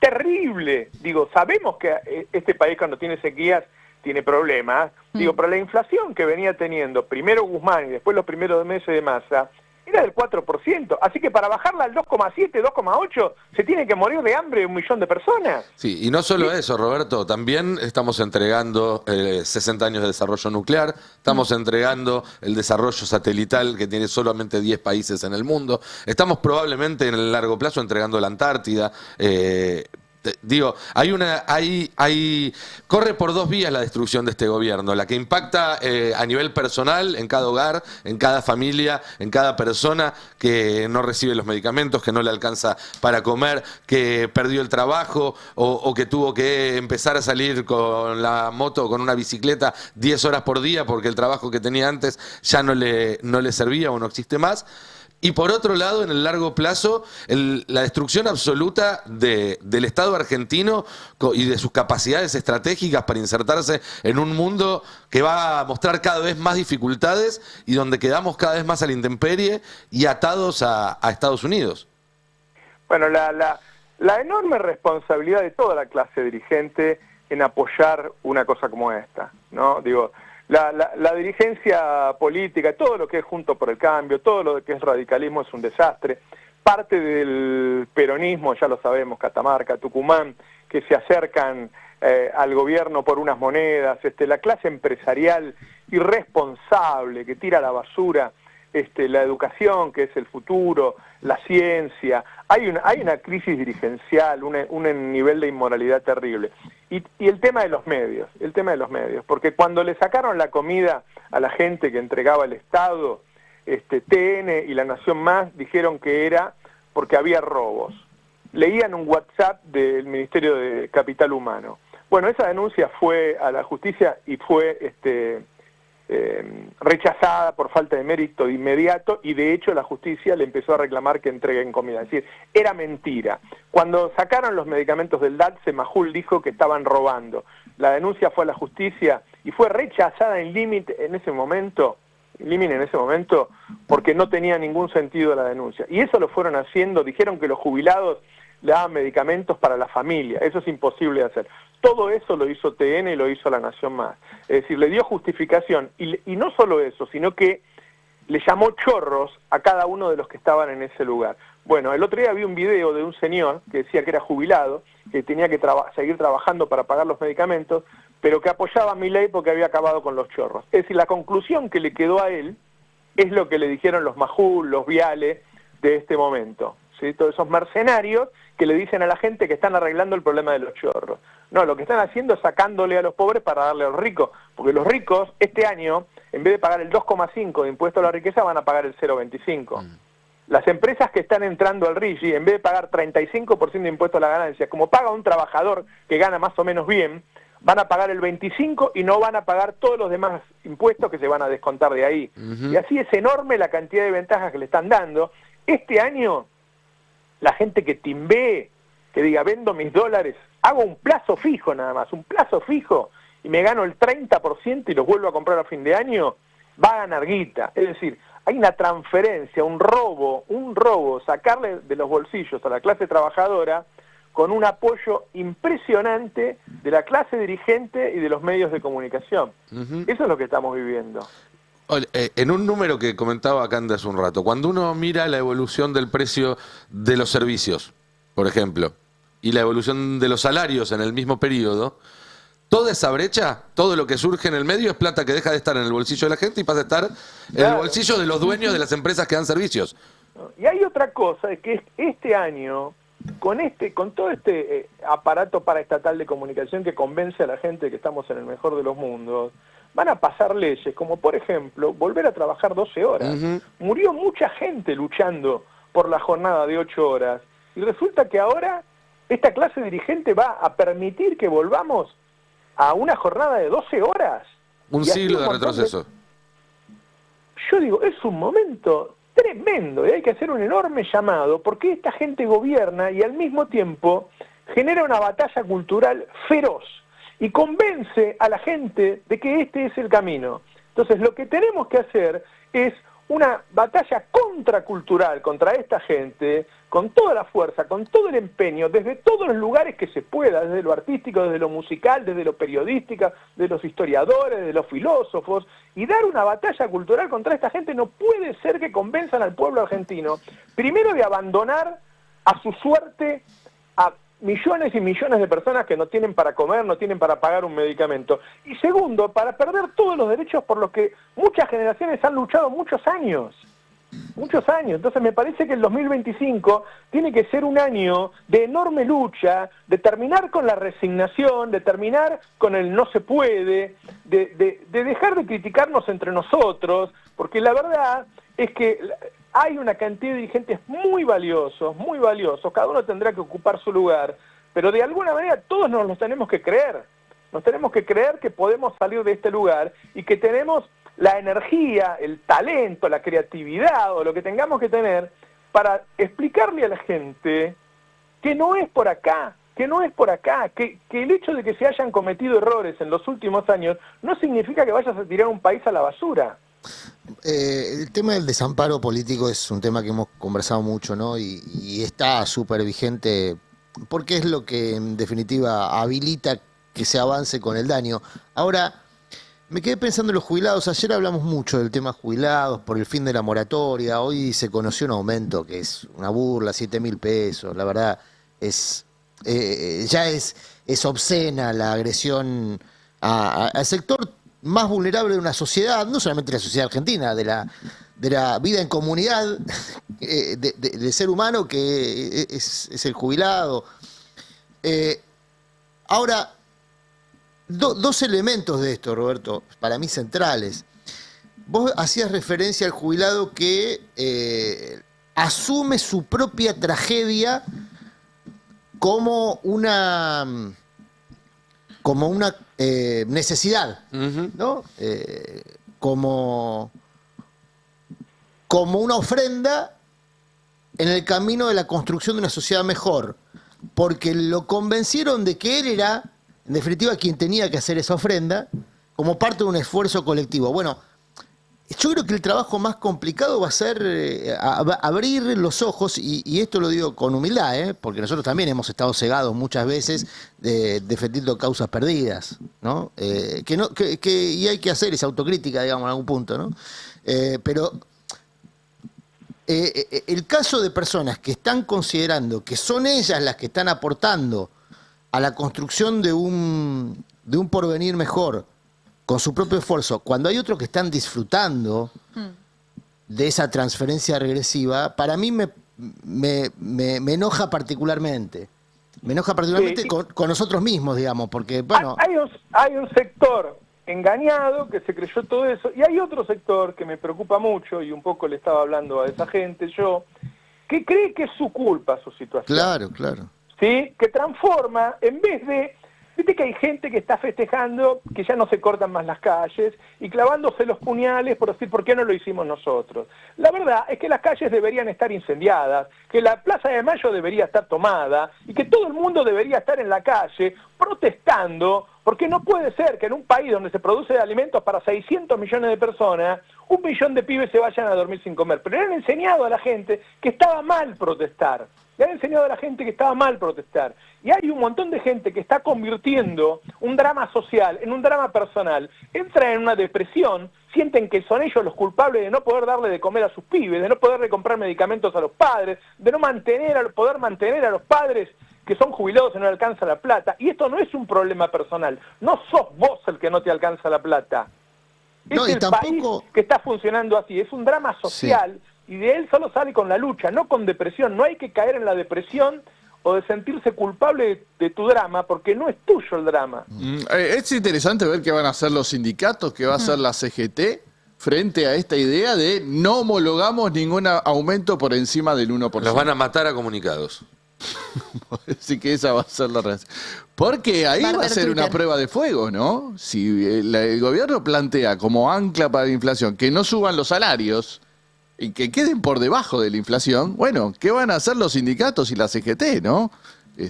terrible. Digo, sabemos que este país cuando tiene sequías tiene problemas, digo, pero la inflación que venía teniendo primero Guzmán y después los primeros meses de Massa era del 4%, así que para bajarla al 2,7, 2,8 se tiene que morir de hambre 1 millón de personas. Sí, y no solo eso, Roberto, también estamos entregando 60 años de desarrollo nuclear, estamos entregando el desarrollo satelital que tiene solamente 10 países en el mundo, estamos probablemente en el largo plazo entregando la Antártida. Digo, corre por dos vías la destrucción de este gobierno, la que impacta a nivel personal en cada hogar, en cada familia, en cada persona que no recibe los medicamentos, que no le alcanza para comer, que perdió el trabajo o que tuvo que empezar a salir con la moto o con una bicicleta 10 horas por día porque el trabajo que tenía antes ya no le servía o no existe más. Y por otro lado, en el largo plazo, la destrucción absoluta del Estado argentino y de sus capacidades estratégicas para insertarse en un mundo que va a mostrar cada vez más dificultades y donde quedamos cada vez más a la intemperie y atados a Estados Unidos. Bueno, la enorme responsabilidad de toda la clase dirigente en apoyar una cosa como esta, ¿no? Digo, la dirigencia política, todo lo que es Juntos por el Cambio, todo lo que es radicalismo es un desastre. Parte del peronismo, ya lo sabemos, Catamarca, Tucumán, que se acercan al gobierno por unas monedas, la clase empresarial irresponsable que tira a la basura la educación, que es el futuro, la ciencia. Hay una crisis dirigencial, un nivel de inmoralidad terrible. Y el tema de los medios, porque cuando le sacaron la comida a la gente que entregaba el Estado, TN y La Nación Más dijeron que era porque había robos. Leían un WhatsApp del Ministerio de Capital Humano. Bueno, esa denuncia fue a la justicia y fue rechazada por falta de mérito de inmediato, y de hecho la justicia le empezó a reclamar que entreguen comida. Es decir, era mentira. Cuando sacaron los medicamentos del DATSE, Majul dijo que estaban robando. La denuncia fue a la justicia y fue rechazada en límite en ese momento, porque no tenía ningún sentido la denuncia. Y eso lo fueron haciendo, dijeron que los jubilados le daban medicamentos para la familia. Eso es imposible de hacer. Todo eso lo hizo TN y lo hizo La Nación Más. Es decir, le dio justificación, y no solo eso, sino que le llamó chorros a cada uno de los que estaban en ese lugar. Bueno, el otro día vi un video de un señor que decía que era jubilado, que tenía que seguir trabajando para pagar los medicamentos, pero que apoyaba a Milei porque había acabado con los chorros. Es decir, la conclusión que le quedó a él es lo que le dijeron los Majul, los Viale de este momento, ¿sí? Todos esos mercenarios que le dicen a la gente que están arreglando el problema de los chorros. No, lo que están haciendo es sacándole a los pobres para darle a los ricos, porque los ricos este año, en vez de pagar el 2,5 de impuesto a la riqueza, van a pagar el 0,25. Las empresas que están entrando al RIGI, en vez de pagar 35% de impuesto a la ganancia, como paga un trabajador que gana más o menos bien, van a pagar el 25% y no van a pagar todos los demás impuestos que se van a descontar de ahí. Y así es enorme la cantidad de ventajas que le están dando. Este año, la gente que timbee, que diga, vendo mis dólares, hago un plazo fijo nada más, un plazo fijo, y me gano el 30% y los vuelvo a comprar a fin de año, va a ganar guita. Es decir, hay una transferencia, un robo, sacarle de los bolsillos a la clase trabajadora con un apoyo impresionante de la clase dirigente y de los medios de comunicación. Eso es lo que estamos viviendo. En un número que comentaba acá hace un rato, cuando uno mira la evolución del precio de los servicios, por ejemplo, y la evolución de los salarios en el mismo periodo, toda esa brecha, todo lo que surge en el medio es plata que deja de estar en el bolsillo de la gente y pasa a estar en el bolsillo de los dueños de las empresas que dan servicios. Y hay otra cosa, es que este año, con todo este aparato paraestatal de comunicación que convence a la gente que estamos en el mejor de los mundos, van a pasar leyes, como por ejemplo, volver a trabajar 12 horas. Murió mucha gente luchando por la jornada de 8 horas, y resulta que ahora esta clase dirigente va a permitir que volvamos a una jornada de 12 horas. Un siglo de retroceso. Yo digo, es un momento tremendo y hay que hacer un enorme llamado, porque esta gente gobierna y al mismo tiempo genera una batalla cultural feroz y convence a la gente de que este es el camino. Entonces lo que tenemos que hacer es una batalla contracultural contra esta gente, con toda la fuerza, con todo el empeño, desde todos los lugares que se pueda, desde lo artístico, desde lo musical, desde lo periodístico, de los historiadores, de los filósofos, y dar una batalla cultural contra esta gente. No puede ser que convenzan al pueblo argentino, primero de abandonar a su suerte a millones y millones de personas que no tienen para comer, no tienen para pagar un medicamento. Y segundo, para perder todos los derechos por los que muchas generaciones han luchado muchos años. Entonces me parece que el 2025 tiene que ser un año de enorme lucha, de terminar con la resignación, de terminar con el no se puede, de dejar de criticarnos entre nosotros, porque la verdad es que hay una cantidad de dirigentes muy valiosos, cada uno tendrá que ocupar su lugar, pero de alguna manera todos nos los tenemos que creer. Nos tenemos que creer que podemos salir de este lugar y que tenemos la energía, el talento, la creatividad o lo que tengamos que tener para explicarle a la gente que no es por acá, que el hecho de que se hayan cometido errores en los últimos años no significa que vayas a tirar un país a la basura. El tema del desamparo político es un tema que hemos conversado mucho, ¿no? Y está súper vigente porque es lo que en definitiva habilita que se avance con el daño. Ahora, me quedé pensando en los jubilados. Ayer hablamos mucho del tema jubilados por el fin de la moratoria. Hoy se conoció un aumento que es una burla, 7.000 pesos. La verdad, ya es obscena la agresión al sector más vulnerable de una sociedad, no solamente la sociedad argentina, de la vida en comunidad del ser humano que es el jubilado. Ahora, dos elementos de esto, Roberto, para mí centrales. Vos hacías referencia al jubilado que asume su propia tragedia como una necesidad, ¿no? como una ofrenda en el camino de la construcción de una sociedad mejor, porque lo convencieron de que él era, en definitiva, quien tenía que hacer esa ofrenda, como parte de un esfuerzo colectivo. Bueno, yo creo que el trabajo más complicado va a ser abrir los ojos, y esto lo digo con humildad, porque nosotros también hemos estado cegados muchas veces defendiendo causas perdidas, ¿no? Y hay que hacer esa autocrítica, digamos, en algún punto, ¿no? Pero el caso de personas que están considerando que son ellas las que están aportando a la construcción de un porvenir mejor, con su propio esfuerzo, cuando hay otros que están disfrutando de esa transferencia regresiva, para mí me enoja particularmente. Me enoja particularmente Sí. con nosotros mismos, digamos, porque, bueno... Hay un sector engañado que se creyó todo eso, y hay otro sector que me preocupa mucho, y un poco le estaba hablando a esa gente yo, que cree que es su culpa su situación. Claro, claro. ¿Sí? Que transforma, en vez de... Viste que hay gente que está festejando que ya no se cortan más las calles y clavándose los puñales por decir, ¿por qué no lo hicimos nosotros? La verdad es que las calles deberían estar incendiadas, que la Plaza de Mayo debería estar tomada y que todo el mundo debería estar en la calle protestando, porque no puede ser que en un país donde se produce alimentos para 600 millones de personas, 1 millón de pibes se vayan a dormir sin comer. Pero le han enseñado a la gente que estaba mal protestar. Le han enseñado a la gente que estaba mal protestar. Y hay un montón de gente que está convirtiendo un drama social en un drama personal. Entran en una depresión, sienten que son ellos los culpables de no poder darle de comer a sus pibes, de no poderle comprar medicamentos a los padres, de no poder mantener a los padres que son jubilados y no le alcanza la plata. Y esto no es un problema personal. No sos vos el que no te alcanza la plata. Es No, y el tampoco... país que está funcionando así. Es un drama social. Sí. Y de él solo sale con la lucha, no con depresión. No hay que caer en la depresión o de sentirse culpable de tu drama, porque no es tuyo el drama. Es interesante ver qué van a hacer los sindicatos, qué va a hacer la CGT frente a esta idea de no homologamos ningún aumento por encima del 1%. Los van a matar a comunicados. Así que esa va a ser la reacción. Porque ahí va a ser una prueba de fuego, ¿no? Si el gobierno plantea como ancla para la inflación que no suban los salarios y que queden por debajo de la inflación, bueno, ¿qué van a hacer los sindicatos y la CGT, no?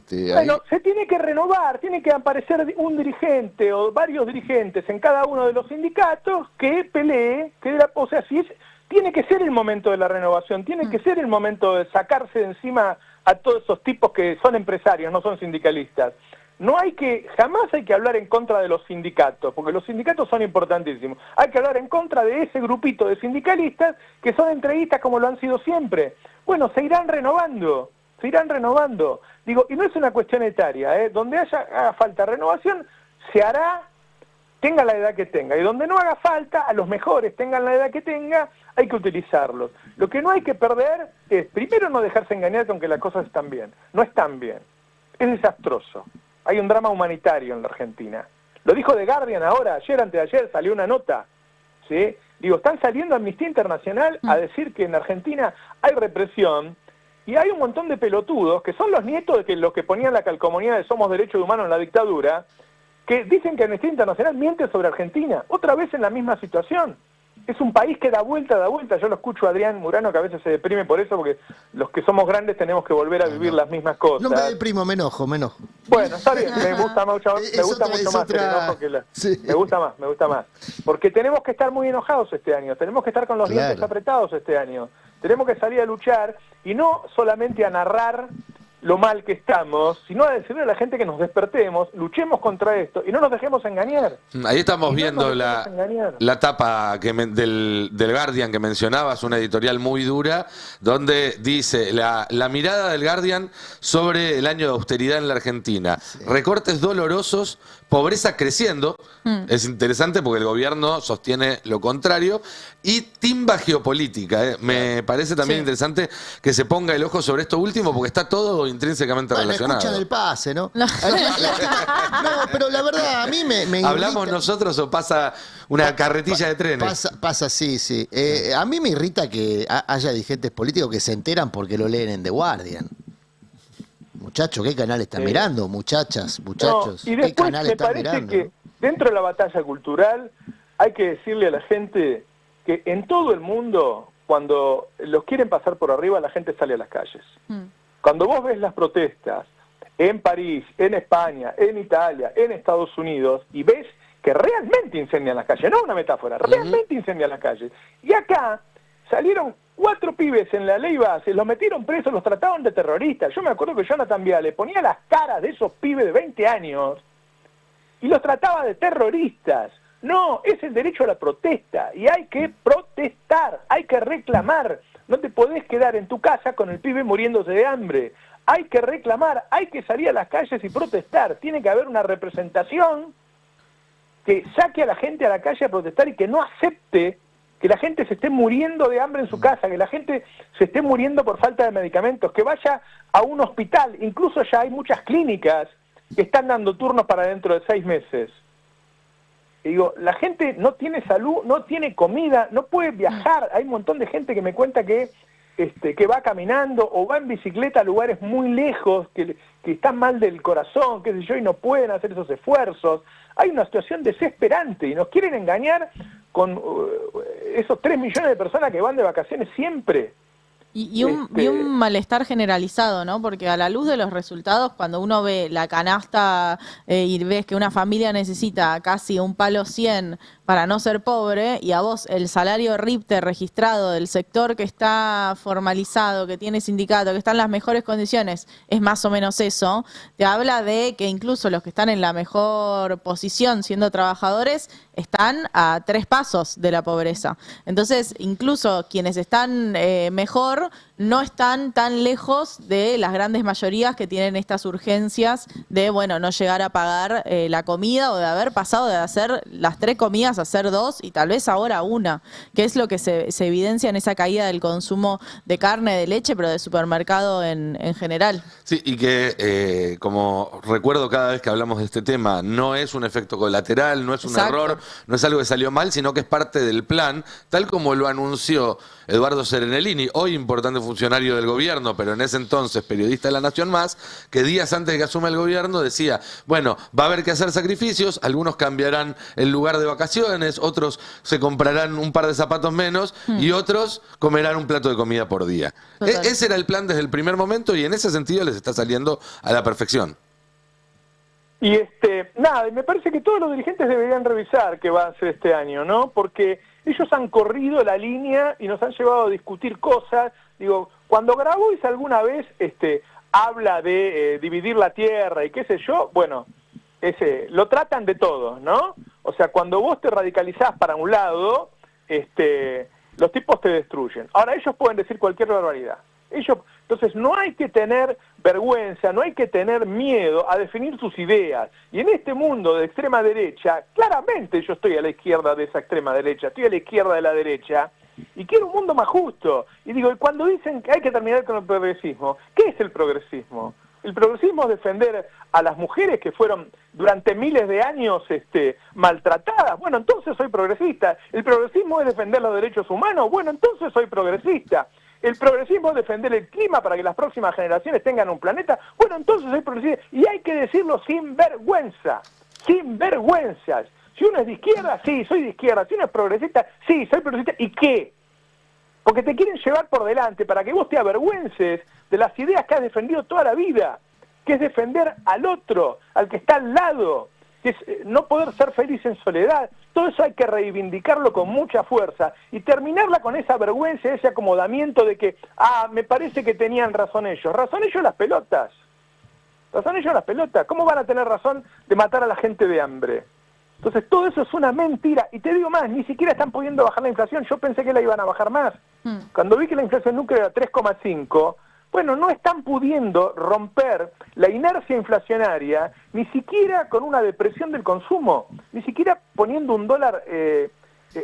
Bueno, se tiene que renovar, tiene que aparecer un dirigente o varios dirigentes en cada uno de los sindicatos que pelee, o sea, tiene que ser el momento de la renovación, tiene que ser el momento de sacarse de encima a todos esos tipos que son empresarios, no son sindicalistas. Jamás hay que hablar en contra de los sindicatos, porque los sindicatos son importantísimos. Hay que hablar en contra de ese grupito de sindicalistas que son entreguistas como lo han sido siempre. Bueno, se irán renovando. Digo, y no es una cuestión etaria, donde haga falta renovación, se hará, tenga la edad que tenga. Y donde no haga falta, a los mejores tengan la edad que tenga, hay que utilizarlos. Lo que no hay que perder es, primero, no dejarse engañar con que las cosas están bien. No están bien. Es desastroso. Hay un drama humanitario en la Argentina. Lo dijo The Guardian ahora, antes de ayer salió una nota, ¿sí? Digo, están saliendo Amnistía Internacional a decir que en Argentina hay represión y hay un montón de pelotudos que son los nietos de los que ponían la calcomanía de Somos Derechos Humanos en la dictadura, que dicen que Amnistía Internacional miente sobre Argentina, otra vez en la misma situación. Es un país que da vuelta. Yo lo escucho a Adrián Murano, que a veces se deprime por eso, porque los que somos grandes tenemos que volver a vivir las mismas cosas. No me deprimo, me enojo. Bueno, está bien, me gusta mucho más el enojo que la... Sí. Me gusta más. Porque tenemos que estar muy enojados este año, tenemos que estar con los dientes apretados este año. Tenemos que salir a luchar y no solamente a narrar lo mal que estamos, sino a decirle a la gente que nos despertemos, luchemos contra esto y no nos dejemos engañar. Ahí estamos viendo la tapa del Guardian que mencionabas, una editorial muy dura, donde dice la mirada del Guardian sobre el año de austeridad en la Argentina. Sí. Recortes dolorosos, pobreza creciendo, es interesante porque el gobierno sostiene lo contrario, y timba geopolítica. Me parece también interesante que se ponga el ojo sobre esto último porque está todo intrínsecamente relacionado. Escuchan el pase, ¿no? No, pero la verdad, a mí me ¿Hablamos nosotros o pasa una carretilla de trenes? Pasa, sí. A mí me irrita que haya dirigentes políticos que se enteran porque lo leen en The Guardian. Muchachos, ¿qué canal están mirando? Muchachos, y ¿qué canal me están parece mirando? Que dentro de la batalla cultural hay que decirle a la gente que en todo el mundo, cuando los quieren pasar por arriba, la gente sale a las calles. Cuando vos ves las protestas en París, en España, en Italia, en Estados Unidos, y ves que realmente incendian las calles, no una metáfora, realmente incendian las calles. Y acá salieron 4 pibes en la ley base, los metieron presos, los trataban de terroristas. Yo me acuerdo que Jonathan Viale ponía las caras de esos pibes de 20 años y los trataba de terroristas. No, es el derecho a la protesta y hay que protestar, hay que reclamar. No te podés quedar en tu casa con el pibe muriéndose de hambre. Hay que reclamar, hay que salir a las calles y protestar. Tiene que haber una representación que saque a la gente a la calle a protestar y que no acepte que la gente se esté muriendo de hambre en su casa, que la gente se esté muriendo por falta de medicamentos, que vaya a un hospital. Incluso ya hay muchas clínicas que están dando turnos para dentro de 6 meses. Y digo, la gente no tiene salud, no tiene comida, no puede viajar. Hay un montón de gente que me cuenta que va caminando o va en bicicleta a lugares muy lejos, que están mal del corazón, qué sé yo, y no pueden hacer esos esfuerzos. Hay una situación desesperante y nos quieren engañar con esos 3 millones de personas que van de vacaciones siempre. Y un malestar generalizado, ¿no? Porque a la luz de los resultados, cuando uno ve la canasta y ves que una familia necesita casi un palo 100 para no ser pobre, y a vos el salario RIPTE registrado del sector que está formalizado, que tiene sindicato, que está en las mejores condiciones, es más o menos eso, te habla de que incluso los que están en la mejor posición siendo trabajadores están a 3 pasos de la pobreza. Entonces, incluso quienes están mejor no están tan lejos de las grandes mayorías que tienen estas urgencias de, bueno, no llegar a pagar la comida o de haber pasado de hacer las 3 comidas a hacer 2 y tal vez ahora 1, que es lo que se evidencia en esa caída del consumo de carne, de leche, pero de supermercado en general. Sí, y que como recuerdo cada vez que hablamos de este tema, no es un efecto colateral, no es un error, no es algo que salió mal, sino que es parte del plan, tal como lo anunció Eduardo Serenellini, hoy importante funcionario del gobierno, pero en ese entonces periodista de La Nación Más, que días antes de que asuma el gobierno decía, bueno, va a haber que hacer sacrificios, algunos cambiarán el lugar de vacaciones, otros se comprarán un par de zapatos menos y otros comerán un plato de comida por día. Ese era el plan desde el primer momento y en ese sentido les está saliendo a la perfección. Y nada, me parece que todos los dirigentes deberían revisar qué va a hacer este año, ¿no? Porque ellos han corrido la línea y nos han llevado a discutir cosas. Digo, cuando Grabois alguna vez habla de dividir la tierra y qué sé yo, bueno, lo tratan de todo, ¿no? O sea, cuando vos te radicalizás para un lado, los tipos te destruyen. Ahora, ellos pueden decir cualquier barbaridad. Entonces, no hay que tener vergüenza, no hay que tener miedo a definir sus ideas. Y en este mundo de extrema derecha, claramente yo estoy a la izquierda de esa extrema derecha, estoy a la izquierda de la derecha, y quiero un mundo más justo. Y digo, y cuando dicen que hay que terminar con el progresismo, ¿qué es el progresismo? El progresismo es defender a las mujeres que fueron durante miles de años maltratadas. Bueno, entonces soy progresista. El progresismo es defender los derechos humanos. Bueno, entonces soy progresista. El progresismo es defender el clima para que las próximas generaciones tengan un planeta. Bueno, entonces soy progresista. Y hay que decirlo sin vergüenza. Sin vergüenzas. Si uno es de izquierda, sí, soy de izquierda. Si uno es progresista, sí, soy progresista. ¿Y qué? Porque te quieren llevar por delante para que vos te avergüences de las ideas que has defendido toda la vida, que es defender al otro, al que está al lado, que es no poder ser feliz en soledad. Todo eso hay que reivindicarlo con mucha fuerza y terminarla con esa vergüenza, ese acomodamiento de que, me parece que tenían razón ellos. Razón ellos las pelotas. Razón ellos las pelotas. ¿Cómo van a tener razón de matar a la gente de hambre? Entonces todo eso es una mentira. Y te digo más, ni siquiera están pudiendo bajar la inflación. Yo pensé que la iban a bajar más. Cuando vi que la inflación núclea era 3,5, bueno, no están pudiendo romper la inercia inflacionaria, ni siquiera con una depresión del consumo, ni siquiera poniendo un dólar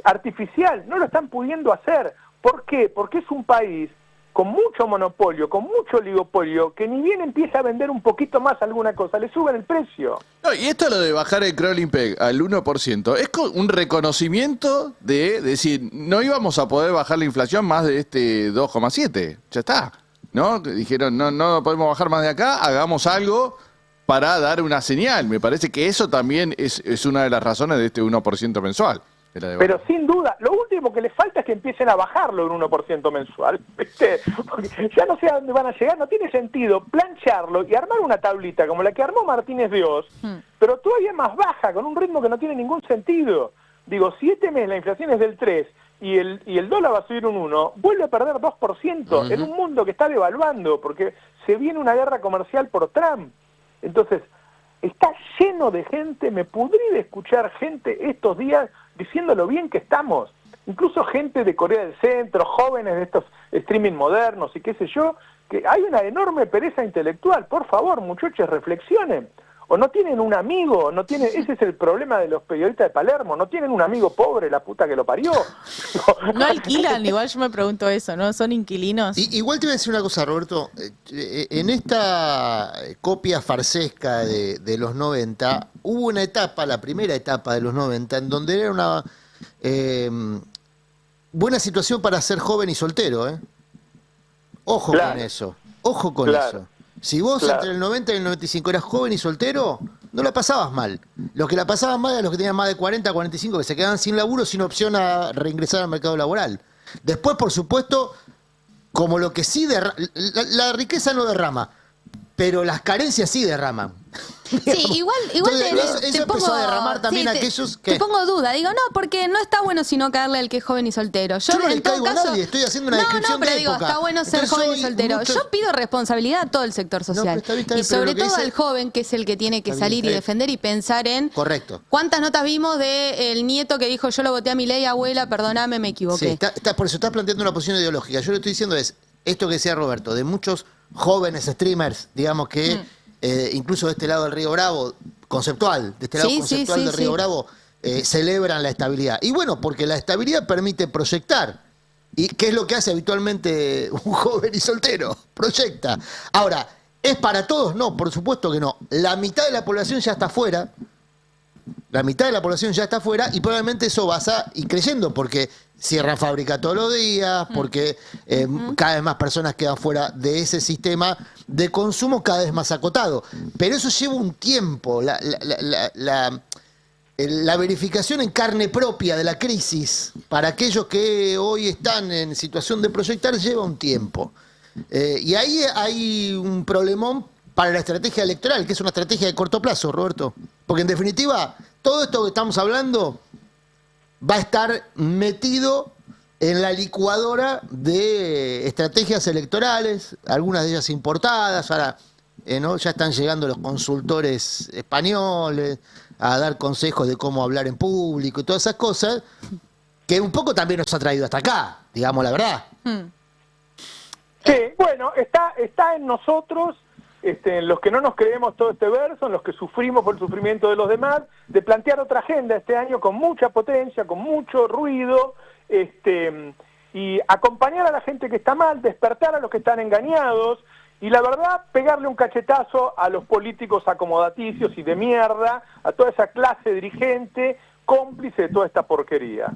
artificial. No lo están pudiendo hacer. ¿Por qué? Porque es un país con mucho monopolio, con mucho oligopolio, que ni bien empieza a vender un poquito más alguna cosa, le suben el precio. No, y esto lo de bajar el crawling peg al 1%, es un reconocimiento de decir, no íbamos a poder bajar la inflación más de 2,7, ya está, ¿no? Dijeron, no podemos bajar más de acá, hagamos algo para dar una señal. Me parece que eso también es una de las razones de este 1% mensual. Pero sin duda, lo último que les falta es que empiecen a bajarlo en 1% mensual, ¿viste? Porque ya no sé a dónde van a llegar, no tiene sentido plancharlo y armar una tablita como la que armó Martínez de Oz, pero todavía más baja, con un ritmo que no tiene ningún sentido. Digo, si este mes la inflación es del 3 y el dólar va a subir un 1, vuelve a perder 2% en un mundo que está devaluando, porque se viene una guerra comercial por Trump. Entonces, está lleno de gente, me pudrí de escuchar gente estos días diciendo lo bien que estamos. Incluso gente de Corea del Centro, jóvenes de estos streaming modernos y qué sé yo, que hay una enorme pereza intelectual. Por favor, muchachos, reflexionen. O no tienen un amigo, no tienen, ese es el problema de los periodistas de Palermo, no tienen un amigo pobre, la puta que lo parió. No alquilan, igual yo me pregunto eso, ¿no? ¿Son inquilinos? Igual te voy a decir una cosa, Roberto. En esta copia farsesca de los 90, hubo una etapa, la primera etapa de los 90, en donde era una buena situación para ser joven y soltero, ¿eh? Ojo con eso, ojo con eso. Si vos entre el 90 y el 95 eras joven y soltero, no la pasabas mal. Los que la pasaban mal eran los que tenían más de 40, 45, que se quedaban sin laburo, sin opción a reingresar al mercado laboral. Después, por supuesto, como lo que sí la riqueza no derrama, pero las carencias sí derraman. Sí, igual Entonces, te eso pongo, empezó a derramar también sí, aquellos que... Te pongo duda, digo, no, porque no está bueno sino caerle al que es joven y soltero. Yo no en le todo caigo a caso, nadie, estoy haciendo una descripción pero de digo, época. está bueno ser Entonces, joven y soltero. muchos... Yo pido responsabilidad a todo el sector social. está bien, y sobre pero lo que todo dice... al joven, que es el que tiene que Está salir bien, y defender y pensar en... Correcto. ¿Cuántas notas vimos del nieto que dijo, yo lo voté a mi ley, abuela, perdóname, me equivoqué? Sí, por eso estás planteando una posición ideológica. Yo lo que estoy diciendo es, esto que decía Roberto, de muchos jóvenes streamers, digamos que incluso de este lado del Río Bravo, conceptual, de este lado conceptual del Río Bravo, celebran la estabilidad. Y bueno, porque la estabilidad permite proyectar. ¿Y qué es lo que hace habitualmente un joven y soltero? Proyecta. Ahora, ¿es para todos? No, por supuesto que no. La mitad de la población ya está afuera. La mitad de la población ya está afuera y probablemente eso va a ir creyendo porque cierran fábrica todos los días, porque cada vez más personas quedan fuera de ese sistema de consumo cada vez más acotado. Pero eso lleva un tiempo. La verificación en carne propia de la crisis para aquellos que hoy están en situación de proyectar lleva un tiempo. Y ahí hay un problemón para la estrategia electoral, que es una estrategia de corto plazo, Roberto. Porque en definitiva, todo esto que estamos hablando va a estar metido en la licuadora de estrategias electorales, algunas de ellas importadas. Ahora ¿no? Ya están llegando los consultores españoles a dar consejos de cómo hablar en público y todas esas cosas, que un poco también nos ha traído hasta acá, digamos la verdad. Sí, bueno, está en nosotros, en los que no nos creemos todo este verso, en los que sufrimos por el sufrimiento de los demás, de plantear otra agenda este año con mucha potencia, con mucho ruido, y acompañar a la gente que está mal, despertar a los que están engañados, y la verdad, pegarle un cachetazo a los políticos acomodaticios y de mierda, a toda esa clase dirigente cómplice de toda esta porquería.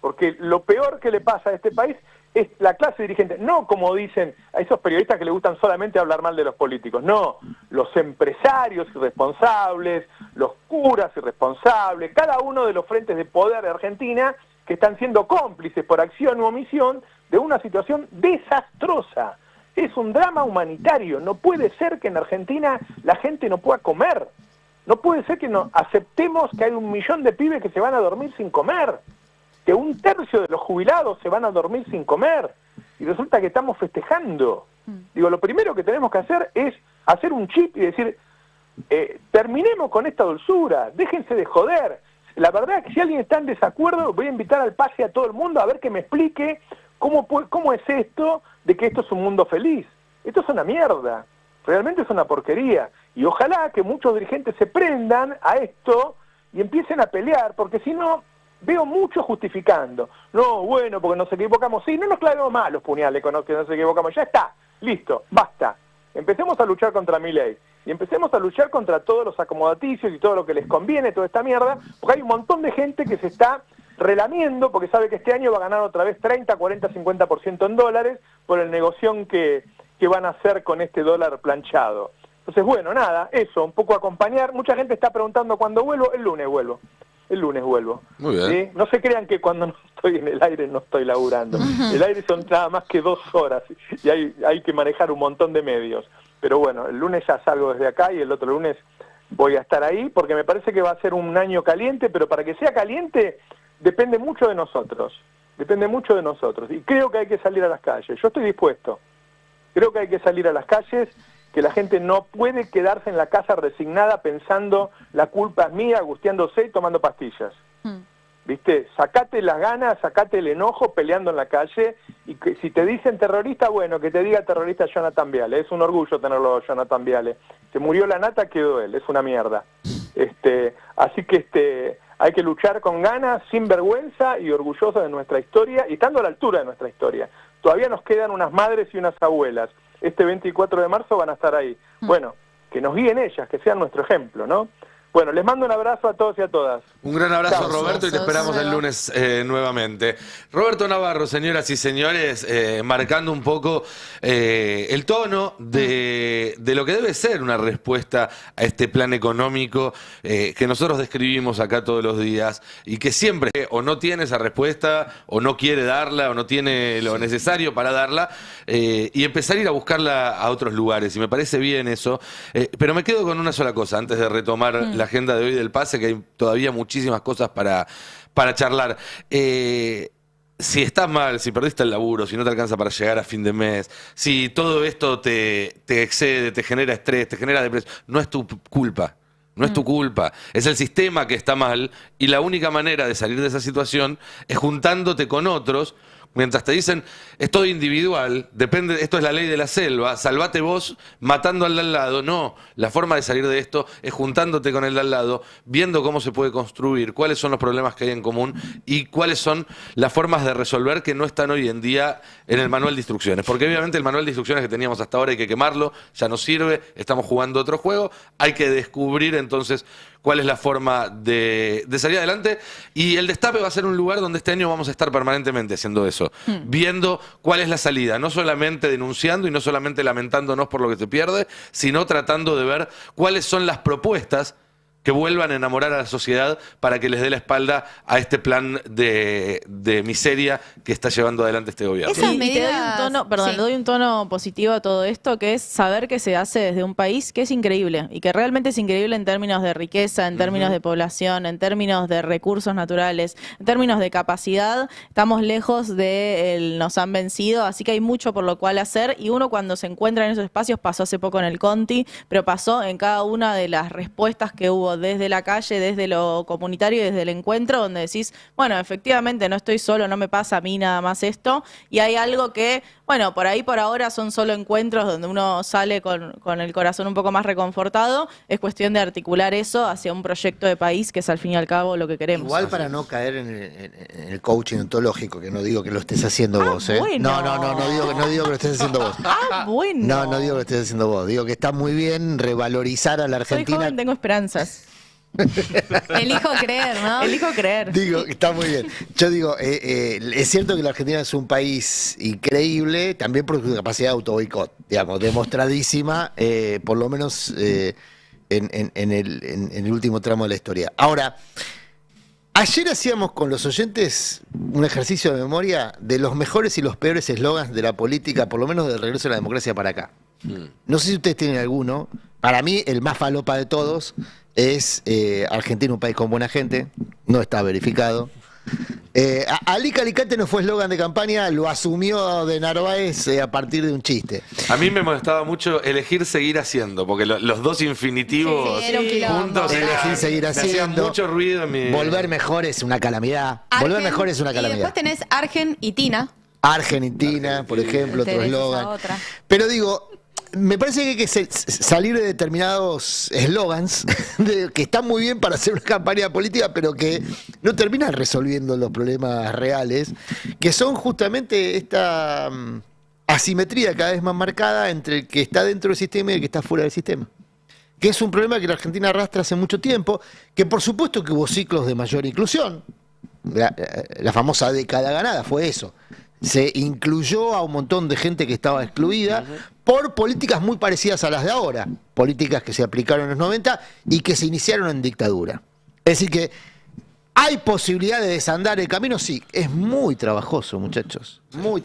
Porque lo peor que le pasa a este país es la clase dirigente, no como dicen a esos periodistas que le gustan solamente hablar mal de los políticos, no, los empresarios irresponsables, los curas irresponsables, cada uno de los frentes de poder de Argentina que están siendo cómplices por acción u omisión de una situación desastrosa. Es un drama humanitario, no puede ser que en Argentina la gente no pueda comer, no puede ser que no aceptemos que hay 1 millón de pibes que se van a dormir sin comer, que 1/3 de los jubilados se van a dormir sin comer, y resulta que estamos festejando. Digo, lo primero que tenemos que hacer es hacer un chip y decir, terminemos con esta dulzura, déjense de joder. La verdad es que si alguien está en desacuerdo, voy a invitar al pase a todo el mundo a ver que me explique cómo es esto de que esto es un mundo feliz. Esto es una mierda, realmente es una porquería. Y ojalá que muchos dirigentes se prendan a esto y empiecen a pelear, porque si no, veo mucho justificando. No, bueno, porque nos equivocamos. Sí, no nos clavemos más los puñales con los que nos equivocamos. Ya está, listo, basta. Empecemos a luchar contra Milei. Y empecemos a luchar contra todos los acomodaticios y todo lo que les conviene, toda esta mierda, porque hay un montón de gente que se está relamiendo porque sabe que este año va a ganar otra vez 30, 40, 50% en dólares por el negocio que van a hacer con este dólar planchado. Entonces, bueno, nada, eso, un poco acompañar. Mucha gente está preguntando cuándo vuelvo. El lunes vuelvo. el lunes vuelvo. Muy bien. ¿Sí? No se crean que cuando no estoy en el aire no estoy laburando. El aire son nada más que 2 horas y hay que manejar un montón de medios. Pero bueno, el lunes ya salgo desde acá y el otro lunes voy a estar ahí porque me parece que va a ser un año caliente, pero para que sea caliente depende mucho de nosotros. Depende mucho de nosotros. Y creo que hay que salir a las calles. Yo estoy dispuesto. Creo que hay que salir a las calles, que la gente no puede quedarse en la casa resignada pensando la culpa es mía, angustiándose y tomando pastillas. ¿Viste? Sacate las ganas, sacate el enojo peleando en la calle y que si te dicen terrorista, bueno, que te diga terrorista Jonathan Viale. Es un orgullo tenerlo Jonathan Viale. Se murió la nata, quedó él. Es una mierda. Así que hay que luchar con ganas, sin vergüenza y orgullosos de nuestra historia y estando a la altura de nuestra historia. Todavía nos quedan unas madres y unas abuelas. Este 24 de marzo van a estar ahí. Bueno, que nos guíen ellas, que sean nuestro ejemplo, ¿no? Bueno, les mando un abrazo a todos y a todas. Un gran abrazo, Chao. Roberto, y te esperamos el lunes nuevamente. Roberto Navarro, señoras y señores, marcando un poco el tono de lo que debe ser una respuesta a este plan económico que nosotros describimos acá todos los días y que siempre o no tiene esa respuesta, o no quiere darla, o no tiene lo necesario para darla, y empezar a ir a buscarla a otros lugares. Y me parece bien eso, pero me quedo con una sola cosa antes de retomar la agenda de hoy del pase, que hay todavía muchísimas cosas para charlar. Si estás mal, si perdiste el laburo, si no te alcanza para llegar a fin de mes, si todo esto te excede, te genera estrés, te genera depresión, no es tu culpa. No es tu culpa, es el sistema que está mal y la única manera de salir de esa situación es juntándote con otros. Mientras te dicen, es todo individual, depende, esto es la ley de la selva, salvate vos matando al de al lado. No, la forma de salir de esto es juntándote con el de al lado, viendo cómo se puede construir, cuáles son los problemas que hay en común y cuáles son las formas de resolver que no están hoy en día en el manual de instrucciones. Porque obviamente el manual de instrucciones que teníamos hasta ahora hay que quemarlo, ya no sirve, estamos jugando otro juego, hay que descubrir entonces cuál es la forma de salir adelante. Y el Destape va a ser un lugar donde este año vamos a estar permanentemente haciendo eso, viendo cuál es la salida, no solamente denunciando y no solamente lamentándonos por lo que se pierde, sino tratando de ver cuáles son las propuestas que vuelvan a enamorar a la sociedad para que les dé la espalda a este plan de miseria que está llevando adelante este gobierno. Esas Y te doy un medidas- tono, perdón, sí. le doy un tono positivo a todo esto, que es saber que se hace desde un país que es increíble y que realmente es increíble en términos de riqueza, en términos de población, en términos de recursos naturales, en términos de capacidad. Estamos lejos de nos han vencido, así que hay mucho por lo cual hacer y uno cuando se encuentra en esos espacios, pasó hace poco en el Conti, pero pasó en cada una de las respuestas que hubo desde la calle, desde lo comunitario y desde el encuentro, donde decís, bueno, efectivamente no estoy solo, no me pasa a mí nada más esto, y hay algo que, bueno, por ahí por ahora son solo encuentros donde uno sale con el corazón un poco más reconfortado, es cuestión de articular eso hacia un proyecto de país que es al fin y al cabo lo que queremos. Igual para no caer en el coaching ontológico, que no digo que lo estés haciendo vos, ¿eh? bueno. No digo que lo estés haciendo vos. Bueno. No digo que lo estés haciendo vos. Digo que está muy bien revalorizar a la Soy Argentina. joven, tengo esperanzas. Elijo creer, ¿no? Elijo creer. Digo, está muy bien. Yo digo, es cierto que la Argentina es un país increíble, también por su capacidad de autoboicot, digamos, demostradísima, por lo menos en el último tramo de la historia. Ahora, ayer hacíamos con los oyentes un ejercicio de memoria de los mejores y los peores eslogans de la política, por lo menos del regreso a la democracia para acá. No sé si ustedes tienen alguno. Para mí, el más falopa de todos es Argentina, un país con buena gente. No está verificado. Alica Alicante no fue eslogan de campaña, lo asumió de Narváez a partir de un chiste. A mí me molestaba mucho elegir seguir haciendo, porque los dos infinitivos Sí, era un quilombo. juntos Elegir seguir me hacían haciendo. mucho ruido en mi... Volver mejor es una calamidad. Volver Argen- mejor es una Y calamidad. después tenés Argen y Tina. Argentina, por ejemplo, otro Tenés esa eslogan. otra. Pero digo, me parece que hay que salir de determinados eslogans que están muy bien para hacer una campaña política, pero que no terminan resolviendo los problemas reales, que son justamente esta asimetría cada vez más marcada entre el que está dentro del sistema y el que está fuera del sistema. Que es un problema que la Argentina arrastra hace mucho tiempo, que por supuesto que hubo ciclos de mayor inclusión. La famosa década ganada fue eso. Se incluyó a un montón de gente que estaba excluida por políticas muy parecidas a las de ahora, políticas que se aplicaron en los 90 y que se iniciaron en dictadura. Es decir que ¿Hay posibilidad de desandar el camino? Sí, es muy trabajoso, muchachos.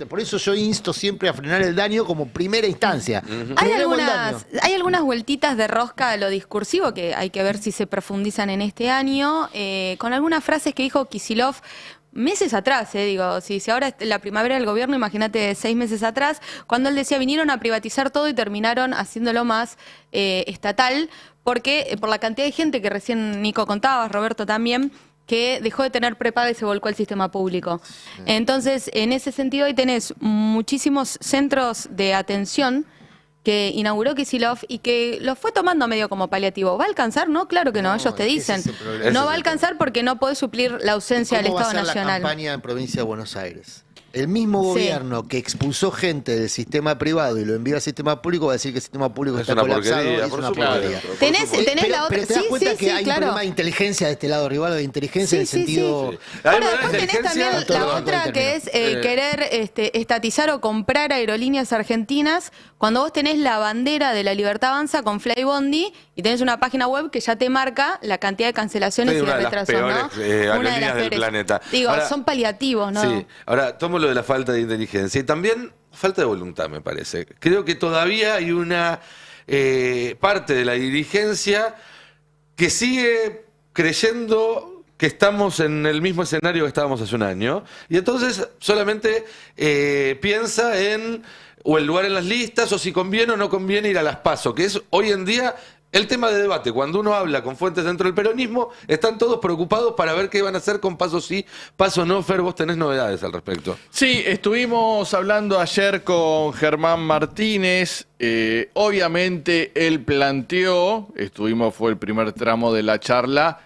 Por eso yo insto siempre a frenar el daño como primera instancia. Hay algunas vueltitas de rosca de lo discursivo que hay que ver si se profundizan en este año, con algunas frases que dijo Kicillof meses atrás, digo, si ahora es la primavera del gobierno, imagínate 6 meses atrás, cuando él decía vinieron a privatizar todo y terminaron haciéndolo más estatal, porque por la cantidad de gente que recién Nico contabas, Roberto también, que dejó de tener prepaga y se volcó al sistema público. Sí. Entonces, en ese sentido, ahí tenés muchísimos centros de atención que inauguró Kicillof y que lo fue tomando medio como paliativo. ¿Va a alcanzar? No, claro que no, ellos te dicen. No va a alcanzar porque no podés suplir la ausencia del Estado Nacional. ¿Cómo va a ser la campaña en Provincia de Buenos Aires? El mismo gobierno que expulsó gente del sistema privado y lo envió al sistema público va a decir que el sistema público está colapsado. Es una porquería. Tenés la otra. Pero te das cuenta que hay un problema de inteligencia de este lado, rival, de inteligencia en el sentido. Bueno, después tenés también la otra que es querer estatizar o comprar aerolíneas argentinas cuando vos tenés la bandera de la Libertad Avanza con Flybondi y tenés una página web que ya te marca la cantidad de cancelaciones y de retrasos, ¿no? Una de las peores del planeta. Digo, ahora, son paliativos, ¿no? Sí, ahora tomo lo de la falta de inteligencia y también falta de voluntad, me parece. Creo que todavía hay una parte de la dirigencia que sigue creyendo que estamos en el mismo escenario que estábamos hace un año y entonces solamente piensa en o el lugar en las listas o si conviene o no conviene ir a las PASO, que es hoy en día el tema de debate. Cuando uno habla con fuentes dentro del peronismo, están todos preocupados para ver qué van a hacer con PASO sí, PASO no. Fer, vos tenés novedades al respecto. Sí, estuvimos hablando ayer con Germán Martínez. Obviamente él planteó, fue el primer tramo de la charla,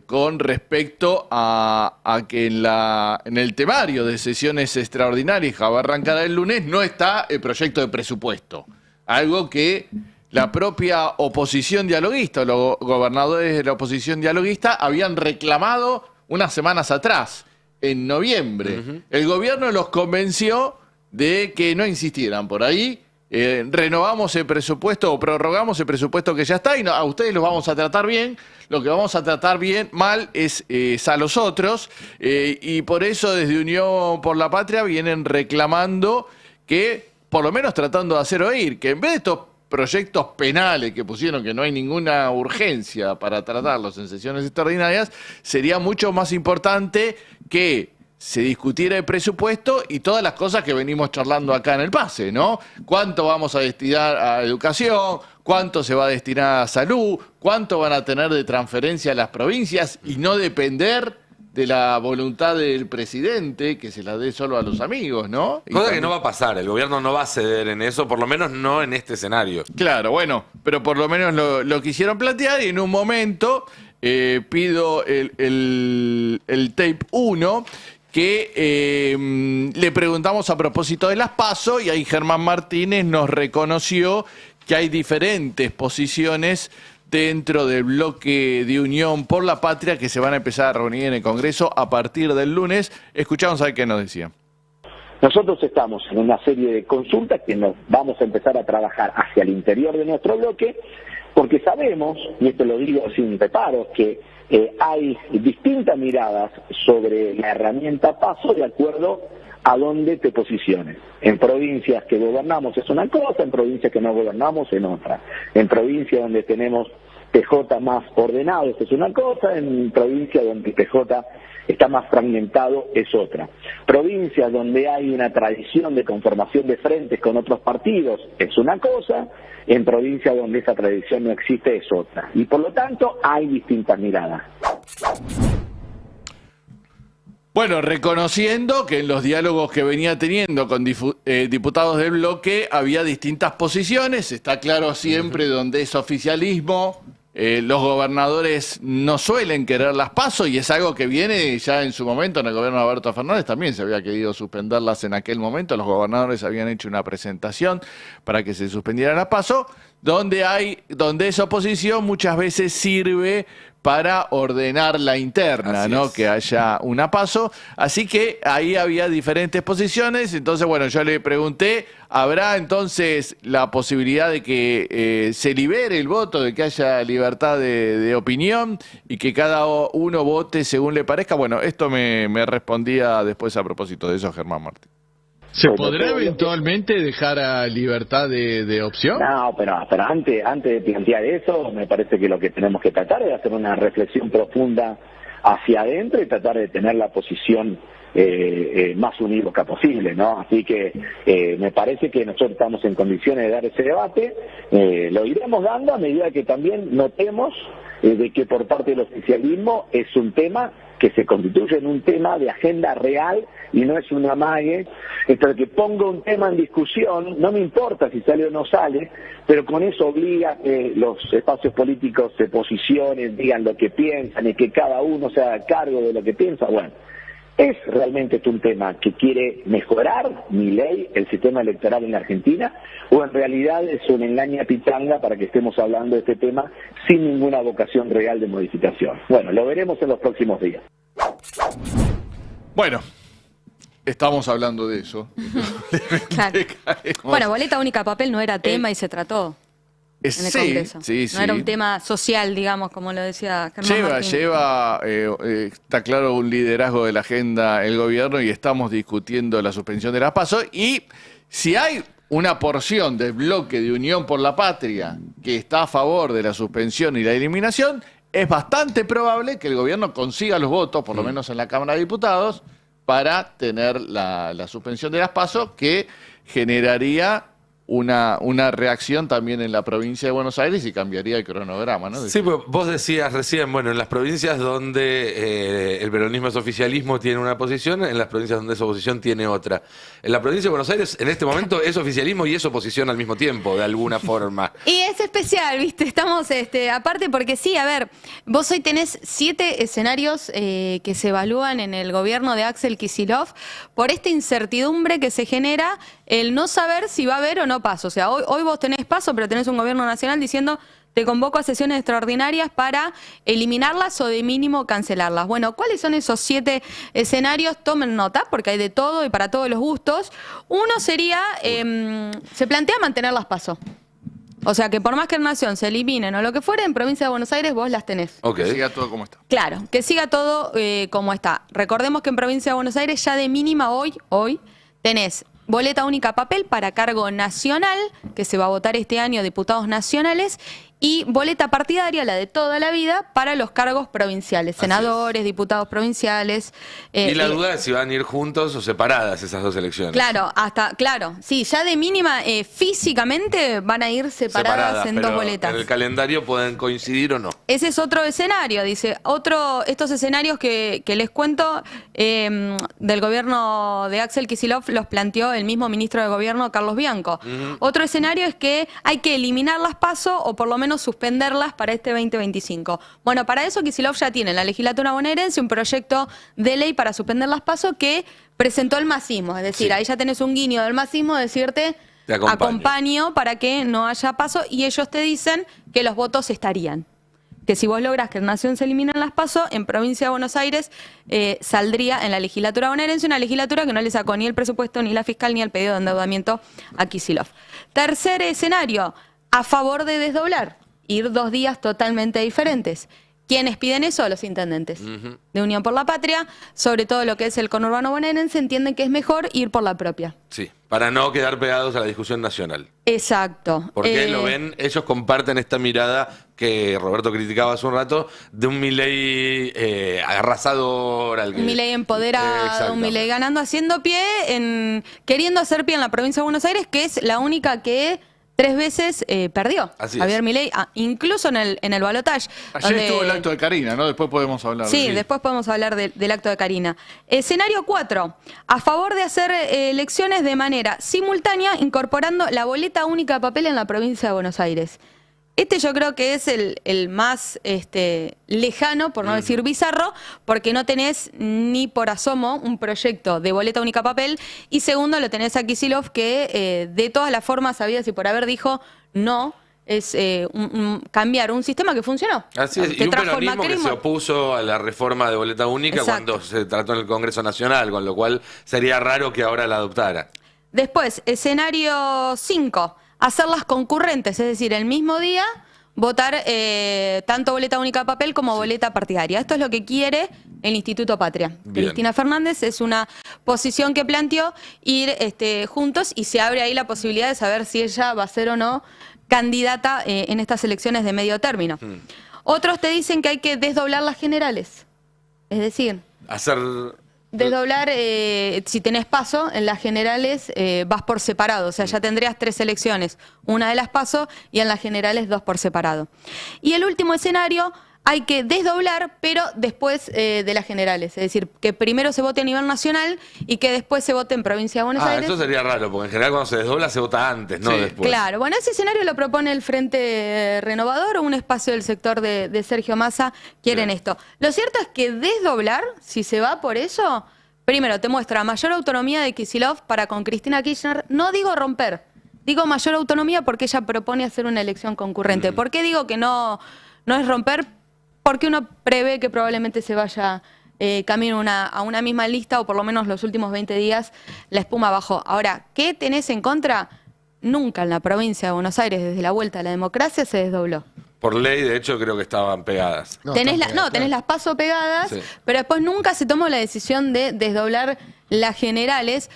con respecto a que en el temario de sesiones extraordinarias que va a arrancar el lunes no está el proyecto de presupuesto. Algo que la propia oposición dialoguista, los gobernadores de la oposición dialoguista habían reclamado unas semanas atrás, en noviembre. El gobierno los convenció de que no insistieran por ahí. Renovamos el presupuesto o prorrogamos el presupuesto que ya está y a ustedes los vamos a tratar bien. Lo que vamos a tratar mal es a los otros y por eso desde Unión por la Patria vienen reclamando que, por lo menos tratando de hacer oír, que en vez de estos proyectos penales que pusieron que no hay ninguna urgencia para tratarlos en sesiones extraordinarias, sería mucho más importante que se discutiera el presupuesto y todas las cosas que venimos charlando acá en el pase, ¿no? ¿Cuánto vamos a destinar a educación? ¿Cuánto se va a destinar a salud? ¿Cuánto van a tener de transferencia a las provincias? Y no depender de la voluntad del presidente, que se la dé solo a los amigos, ¿no? Cosa que no va a pasar, el gobierno no va a ceder en eso, por lo menos no en este escenario. Claro, bueno, pero por lo menos lo quisieron plantear y en un momento pido el tape 1, que le preguntamos a propósito de las PASO y ahí Germán Martínez nos reconoció que hay diferentes posiciones dentro del bloque de Unión por la Patria que se van a empezar a reunir en el Congreso a partir del lunes. Escuchamos a ver qué nos decía. Nosotros estamos en una serie de consultas que nos vamos a empezar a trabajar hacia el interior de nuestro bloque, porque sabemos, y esto lo digo sin reparos, que hay distintas miradas sobre la herramienta PASO de acuerdo a dónde te posiciones. En provincias que gobernamos es una cosa, en provincias que no gobernamos en otra. En provincias donde tenemos PJ más ordenados es una cosa, en provincias donde PJ está más fragmentado es otra. Provincias donde hay una tradición de conformación de frentes con otros partidos es una cosa, en provincias donde esa tradición no existe es otra. Y por lo tanto hay distintas miradas. Bueno, reconociendo que en los diálogos que venía teniendo con diputados del bloque había distintas posiciones, está claro siempre donde es oficialismo, los gobernadores no suelen querer las PASO y es algo que viene ya en su momento en el gobierno de Alberto Fernández, también se había querido suspenderlas en aquel momento, los gobernadores habían hecho una presentación para que se suspendieran las PASO, donde es oposición muchas veces sirve para ordenar la interna, Así ¿no? es. Que haya una PASO. Así que ahí había diferentes posiciones. Entonces, bueno, yo le pregunté, ¿habrá entonces la posibilidad de que se libere el voto, de que haya libertad de opinión y que cada uno vote según le parezca? Bueno, esto me respondía después a propósito de eso Germán Martín. ¿Se podrá eventualmente dejar a libertad de opción? No, pero antes de plantear eso, me parece que lo que tenemos que tratar es hacer una reflexión profunda hacia adentro y tratar de tener la posición más unívoca posible, ¿no? Así que me parece que nosotros estamos en condiciones de dar ese debate, lo iremos dando a medida que también notemos de que por parte del oficialismo es un tema que se constituye en un tema de agenda real y no es una amague. Entre que pongo un tema en discusión, no me importa si sale o no sale, pero con eso obliga a que los espacios políticos se posicionen, digan lo que piensan y que cada uno se haga cargo de lo que piensa. Bueno, ¿es realmente un tema que quiere mejorar Milei, el sistema electoral en la Argentina, o en realidad es una engaña pitanga para que estemos hablando de este tema sin ninguna vocación real de modificación? Bueno, lo veremos en los próximos días. Bueno, estamos hablando de eso. Claro. Bueno, boleta única papel no era tema y se trató en el Congreso. No era un tema social, digamos, como lo decía Germán Martín. Está claro un liderazgo de la agenda el gobierno y estamos discutiendo la suspensión de las PASO. Y si hay una porción del bloque de Unión por la Patria que está a favor de la suspensión y la eliminación, es bastante probable que el gobierno consiga los votos, por lo menos en la Cámara de Diputados, para tener la suspensión de las PASO, que generaría una reacción también en la provincia de Buenos Aires y cambiaría el cronograma, ¿no? Sí, pues vos decías recién, bueno, en las provincias donde el peronismo es oficialismo tiene una posición, en las provincias donde es oposición tiene otra. En la provincia de Buenos Aires, en este momento, es oficialismo y es oposición al mismo tiempo, de alguna forma. Y es especial, ¿viste? Estamos, aparte porque sí, a ver, vos hoy tenés 7 escenarios que se evalúan en el gobierno de Axel Kicillof por esta incertidumbre que se genera el no saber si va a haber o no paso. O sea, hoy vos tenés paso, pero tenés un gobierno nacional diciendo te convoco a sesiones extraordinarias para eliminarlas o de mínimo cancelarlas. Bueno, ¿cuáles son esos 7 escenarios? Tomen nota, porque hay de todo y para todos los gustos. Uno sería, se plantea mantener las paso. O sea, que por más que en Nación se eliminen o lo que fuera, en Provincia de Buenos Aires vos las tenés. Okay. Que siga todo como está. Claro, que siga todo como está. Recordemos que en Provincia de Buenos Aires ya de mínima hoy tenés boleta única papel para cargo nacional, que se va a votar este año, diputados nacionales, y boleta partidaria, la de toda la vida, para los cargos provinciales, senadores, diputados provinciales. Y la duda es si van a ir juntos o separadas esas dos elecciones. Claro, sí, ya de mínima físicamente van a ir separadas en pero 2 boletas. En el calendario pueden coincidir o no. Ese es otro escenario, dice. Estos escenarios que les cuento del gobierno de Axel Kicillof los planteó el mismo ministro de Gobierno, Carlos Bianco. Otro escenario es que hay que eliminar las PASO o por lo menos suspenderlas para este 2025. Bueno, para eso Kicillof ya tiene en la legislatura bonaerense un proyecto de ley para suspender las PASO que presentó el masismo. Es decir, ahí ya tenés un guiño del masismo de decirte te acompaño para que no haya PASO y ellos te dicen que los votos estarían. Que si vos lográs que en Nación se eliminen las PASO, en Provincia de Buenos Aires saldría en la legislatura bonaerense una legislatura que no le sacó ni el presupuesto, ni la fiscal, ni el pedido de endeudamiento a Kicillof. Tercer escenario, a favor de desdoblar, ir 2 días totalmente diferentes. ¿Quiénes piden eso? Los intendentes de Unión por la Patria, sobre todo lo que es el conurbano bonaerense, entienden que es mejor ir por la propia. Sí, para no quedar pegados a la discusión nacional. Exacto. Porque lo ven, ellos comparten esta mirada que Roberto criticaba hace un rato, de un Milei arrasador. Un Milei empoderado, un Milei ganando, haciendo pie, queriendo hacer pie en la provincia de Buenos Aires, que es la única que 3 veces perdió. Así Javier es. Milei, incluso en el balotaje. Ayer estuvo el acto de Karina, ¿no? Después podemos hablar. Sí, después podemos hablar del acto de Karina. Escenario 4. A favor de hacer elecciones de manera simultánea, incorporando la boleta única de papel en la provincia de Buenos Aires. Este yo creo que es el más lejano, por no decir bizarro, porque no tenés ni por asomo un proyecto de boleta única papel, y segundo lo tenés a Kicillof que de todas las formas habidas y por haber dijo no, cambiar un sistema que funcionó. Así es, y un peronismo que se opuso a la reforma de boleta única cuando se trató en el Congreso Nacional, con lo cual sería raro que ahora la adoptara. Después, escenario 5, hacerlas concurrentes, es decir, el mismo día votar tanto boleta única de papel como boleta partidaria. Esto es lo que quiere el Instituto Patria. Bien. Cristina Fernández es una posición que planteó ir juntos y se abre ahí la posibilidad de saber si ella va a ser o no candidata en estas elecciones de medio término. Otros te dicen que hay que desdoblar las generales. Es decir, desdoblar, si tenés PASO, en las generales vas por separado. O sea, ya tendrías 3 elecciones. Una de las PASO y en las generales 2 por separado. Y el último escenario, hay que desdoblar, pero después de las generales. Es decir, que primero se vote a nivel nacional y que después se vote en Provincia de Buenos Aires. Eso sería raro, porque en general cuando se desdobla se vota antes, no después. Claro, bueno, ese escenario lo propone el Frente Renovador, un espacio del sector de Sergio Massa, quieren esto. Lo cierto es que desdoblar, si se va por eso, primero te muestra mayor autonomía de Kicillof para con Cristina Kirchner. No digo romper, digo mayor autonomía porque ella propone hacer una elección concurrente. ¿Por qué digo que no es romper? Porque uno prevé que probablemente se vaya camino a una misma lista, o por lo menos los últimos 20 días la espuma bajó. Ahora, ¿qué tenés en contra? Nunca en la provincia de Buenos Aires, desde la vuelta a la democracia, se desdobló. Por ley, de hecho, creo que estaban pegadas. Tenés las PASO pegadas, pero después nunca se tomó la decisión de desdoblar las generales,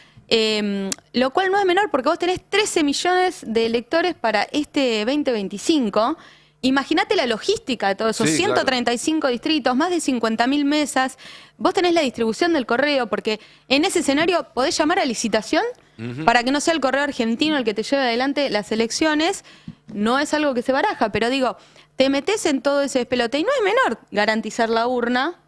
lo cual no es menor porque vos tenés 13 millones de electores para este 2025. Imagínate la logística de todos esos 135 distritos, más de 50.000 mesas. Vos tenés la distribución del correo, porque en ese escenario podés llamar a licitación para que no sea el correo argentino el que te lleve adelante las elecciones. No es algo que se baraja, pero digo, te metés en todo ese despelote. Y no es menor garantizar la urna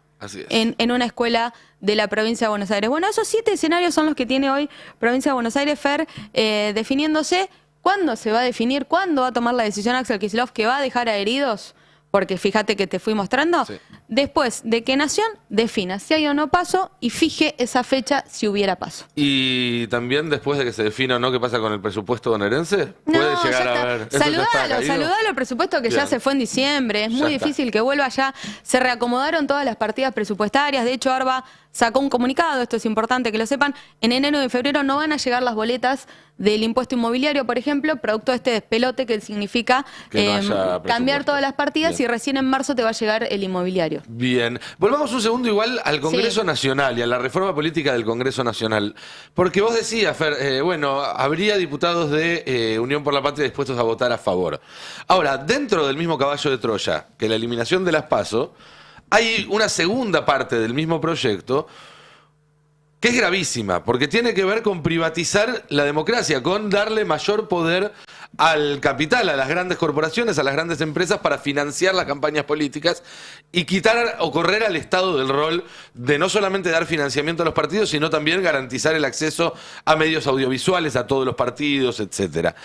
en una escuela de la provincia de Buenos Aires. Bueno, esos 7 escenarios son los que tiene hoy provincia de Buenos Aires, Fer, definiéndose. ¿Cuándo se va a definir? ¿Cuándo va a tomar la decisión Axel Kicillof que va a dejar a heridos? Porque fíjate que te fui mostrando. Después de que Nación defina si hay o no PASO y fije esa fecha si hubiera PASO. Y también después de que se defina o no qué pasa con el presupuesto bonaerense, puede llegar a ver. Saludalo al presupuesto que ya se fue en diciembre. Es muy difícil que vuelva ya. Se reacomodaron todas las partidas presupuestarias. De hecho, Arba sacó un comunicado, esto es importante que lo sepan. En enero y en febrero no van a llegar las boletas del impuesto inmobiliario, por ejemplo, producto de este despelote que significa cambiar todas las partidas, y recién en marzo te va a llegar el inmobiliario. Bien. Volvamos un segundo igual al Congreso Nacional y a la reforma política del Congreso Nacional. Porque vos decías, Fer, bueno, habría diputados de Unión por la Patria dispuestos a votar a favor. Ahora, dentro del mismo caballo de Troya, que la eliminación de las PASO, hay una segunda parte del mismo proyecto que es gravísima, porque tiene que ver con privatizar la democracia, con darle mayor poder al capital, a las grandes corporaciones, a las grandes empresas para financiar las campañas políticas y quitar o correr al Estado del rol de no solamente dar financiamiento a los partidos, sino también garantizar el acceso a medios audiovisuales, a todos los partidos, etcétera.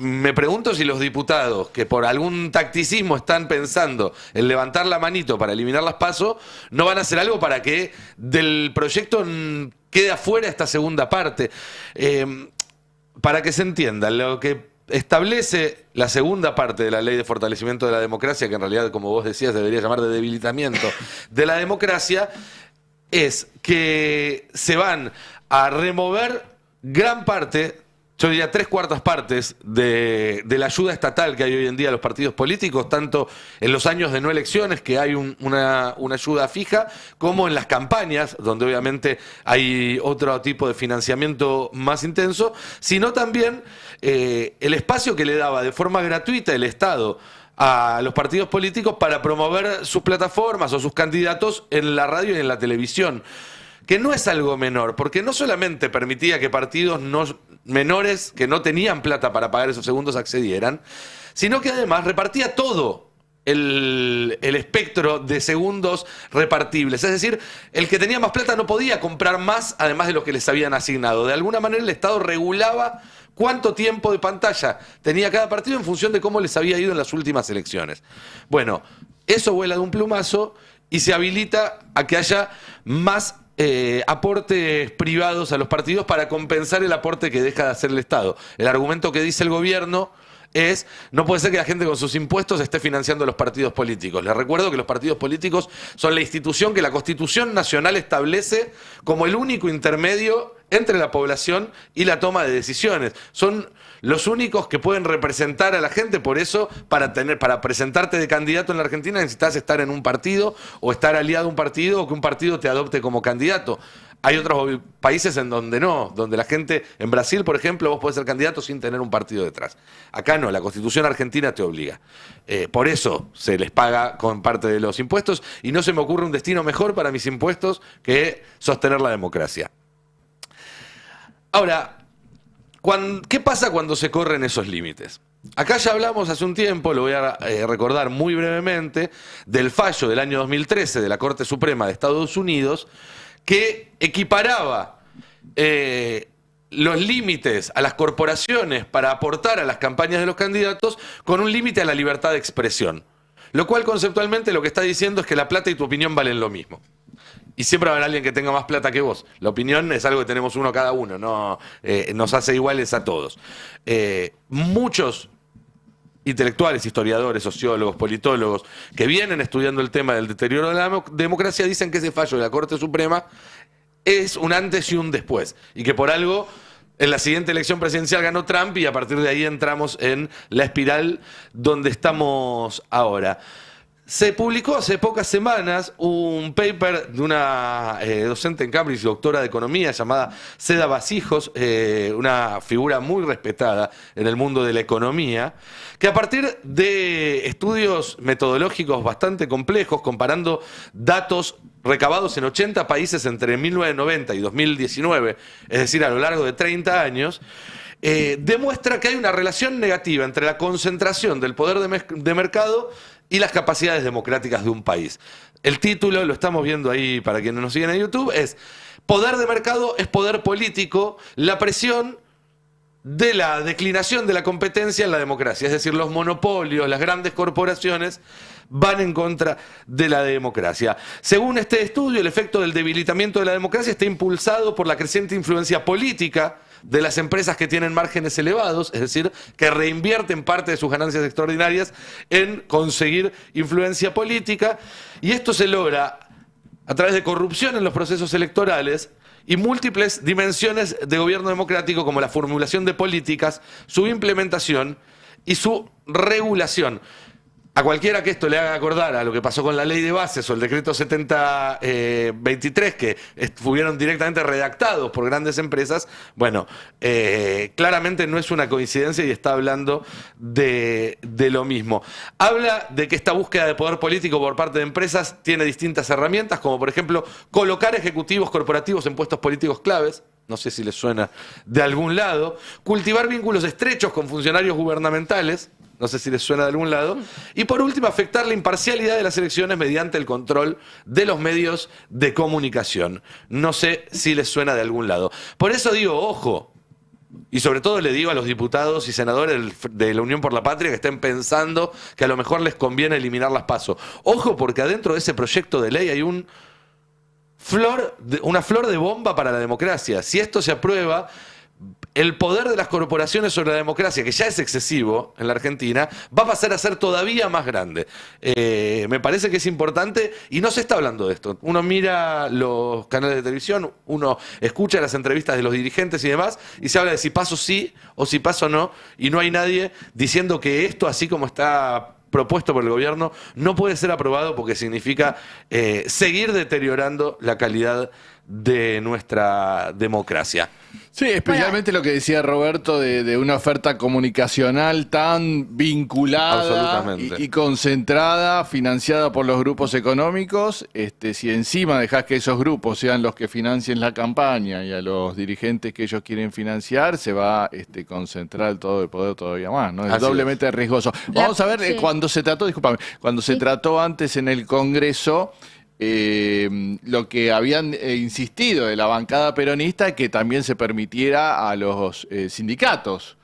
Me pregunto si los diputados que por algún tacticismo están pensando en levantar la manito para eliminar las PASO, no van a hacer algo para que del proyecto quede afuera esta segunda parte. Para que se entienda, lo que establece la segunda parte de la Ley de Fortalecimiento de la Democracia, que en realidad, como vos decías, debería llamar de debilitamiento de la democracia, es que se van a remover gran parte, yo diría 3/4 partes de la ayuda estatal que hay hoy en día a los partidos políticos, tanto en los años de no elecciones, que hay una ayuda fija, como en las campañas, donde obviamente hay otro tipo de financiamiento más intenso, sino también el espacio que le daba de forma gratuita el Estado a los partidos políticos para promover sus plataformas o sus candidatos en la radio y en la televisión. Que no es algo menor, porque no solamente permitía que partidos menores que no tenían plata para pagar esos segundos accedieran, sino que además repartía todo el espectro de segundos repartibles. Es decir, el que tenía más plata no podía comprar más, además de lo que les habían asignado. De alguna manera el Estado regulaba cuánto tiempo de pantalla tenía cada partido en función de cómo les había ido en las últimas elecciones. Bueno, eso vuela de un plumazo y se habilita a que haya más aportes privados a los partidos para compensar el aporte que deja de hacer el Estado. El argumento que dice el gobierno es, no puede ser que la gente con sus impuestos esté financiando los partidos políticos. Les recuerdo que los partidos políticos son la institución que la Constitución Nacional establece como el único intermedio entre la población y la toma de decisiones. Son los únicos que pueden representar a la gente, por eso para presentarte de candidato en la Argentina necesitas estar en un partido o estar aliado a un partido o que un partido te adopte como candidato. Hay otros países en donde no, donde la gente, en Brasil, por ejemplo, vos podés ser candidato sin tener un partido detrás. Acá no, la Constitución argentina te obliga. Por eso se les paga con parte de los impuestos y no se me ocurre un destino mejor para mis impuestos que sostener la democracia. Ahora, ¿qué pasa cuando se corren esos límites? Acá ya hablamos hace un tiempo, lo voy a recordar muy brevemente, del fallo del año 2013 de la Corte Suprema de Estados Unidos, que equiparaba los límites a las corporaciones para aportar a las campañas de los candidatos con un límite a la libertad de expresión. Lo cual conceptualmente lo que está diciendo es que la plata y tu opinión valen lo mismo. Y siempre va a haber alguien que tenga más plata que vos. La opinión es algo que tenemos uno cada uno, no nos hace iguales a todos. Muchos intelectuales, historiadores, sociólogos, politólogos, que vienen estudiando el tema del deterioro de la democracia, dicen que ese fallo de la Corte Suprema es un antes y un después. Y que por algo, en la siguiente elección presidencial ganó Trump y a partir de ahí entramos en la espiral donde estamos ahora. Se publicó hace pocas semanas un paper de una docente en Cambridge, doctora de economía, llamada Seda Vasijos, una figura muy respetada en el mundo de la economía, que a partir de estudios metodológicos bastante complejos, comparando datos recabados en 80 países entre 1990 y 2019, es decir, a lo largo de 30 años, demuestra que hay una relación negativa entre la concentración del poder de mercado y las capacidades democráticas de un país. El título, lo estamos viendo ahí para quienes nos siguen en YouTube, es Poder de mercado es poder político, la presión de la declinación de la competencia en la democracia. Es decir, los monopolios, las grandes corporaciones van en contra de la democracia. Según este estudio, el efecto del debilitamiento de la democracia está impulsado por la creciente influencia política de las empresas que tienen márgenes elevados, es decir, que reinvierten parte de sus ganancias extraordinarias en conseguir influencia política, y esto se logra a través de corrupción en los procesos electorales y múltiples dimensiones de gobierno democrático como la formulación de políticas, su implementación y su regulación. A cualquiera que esto le haga acordar a lo que pasó con la ley de bases o el decreto 7023, que estuvieron directamente redactados por grandes empresas, bueno, claramente no es una coincidencia y está hablando de lo mismo. Habla de que esta búsqueda de poder político por parte de empresas tiene distintas herramientas, como por ejemplo colocar ejecutivos corporativos en puestos políticos claves, no sé si les suena de algún lado, cultivar vínculos estrechos con funcionarios gubernamentales, no sé si les suena de algún lado. Y por último, afectar la imparcialidad de las elecciones mediante el control de los medios de comunicación. No sé si les suena de algún lado. Por eso digo, ojo, y sobre todo le digo a los diputados y senadores de la Unión por la Patria que estén pensando que a lo mejor les conviene eliminar las PASO. Ojo, porque adentro de ese proyecto de ley hay una flor de bomba para la democracia. Si esto se aprueba, el poder de las corporaciones sobre la democracia, que ya es excesivo en la Argentina, va a pasar a ser todavía más grande. Me parece que es importante y no se está hablando de esto. Uno mira los canales de televisión, uno escucha las entrevistas de los dirigentes y demás, y se habla de si paso sí o si paso no, y no hay nadie diciendo que esto, así como está propuesto por el gobierno, no puede ser aprobado porque significa seguir deteriorando la calidad de nuestra democracia. Sí, especialmente lo que decía Roberto de una oferta comunicacional tan vinculada y concentrada, financiada por los grupos económicos. Si encima dejás que esos grupos sean los que financien la campaña y a los dirigentes que ellos quieren financiar, se va a concentrar todo el poder todavía más, ¿no? Es doblemente riesgoso. Vamos a ver, cuando se trató, cuando se trató antes en el Congreso, lo que habían insistido de la bancada peronista, que también se permitiera a los sindicatos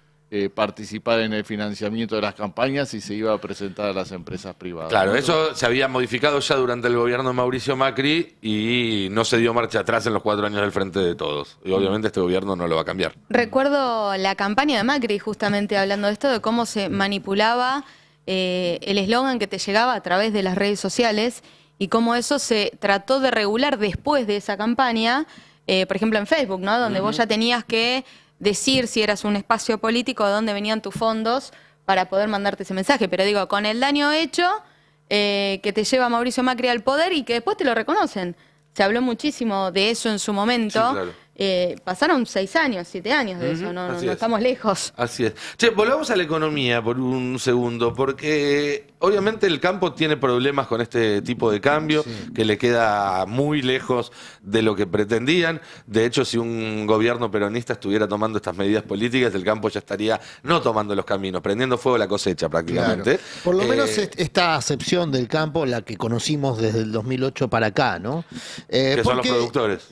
participar en el financiamiento de las campañas y se iba a presentar a las empresas privadas. Claro, eso se había modificado ya durante el gobierno de Mauricio Macri y no se dio marcha atrás en los 4 años del Frente de Todos. Y obviamente este gobierno no lo va a cambiar. Recuerdo la campaña de Macri, justamente hablando de esto, de cómo se manipulaba el eslogan que te llegaba a través de las redes sociales y cómo eso se trató de regular después de esa campaña, por ejemplo en Facebook, ¿no? Donde vos ya tenías que decir si eras un espacio político de dónde venían tus fondos para poder mandarte ese mensaje. Pero digo, con el daño hecho que te lleva Mauricio Macri al poder y que después te lo reconocen. Se habló muchísimo de eso en su momento. Sí, claro. Pasaron 6 años, 7 años de eso, no estamos lejos. Así es. Che, volvamos a la economía por un segundo, porque obviamente el campo tiene problemas con este tipo de cambio, que le queda muy lejos de lo que pretendían. De hecho, si un gobierno peronista estuviera tomando estas medidas políticas, el campo ya estaría no tomando los caminos, prendiendo fuego la cosecha prácticamente. Claro. Por lo menos esta acepción del campo, la que conocimos desde el 2008 para acá, ¿no? Que son los productores.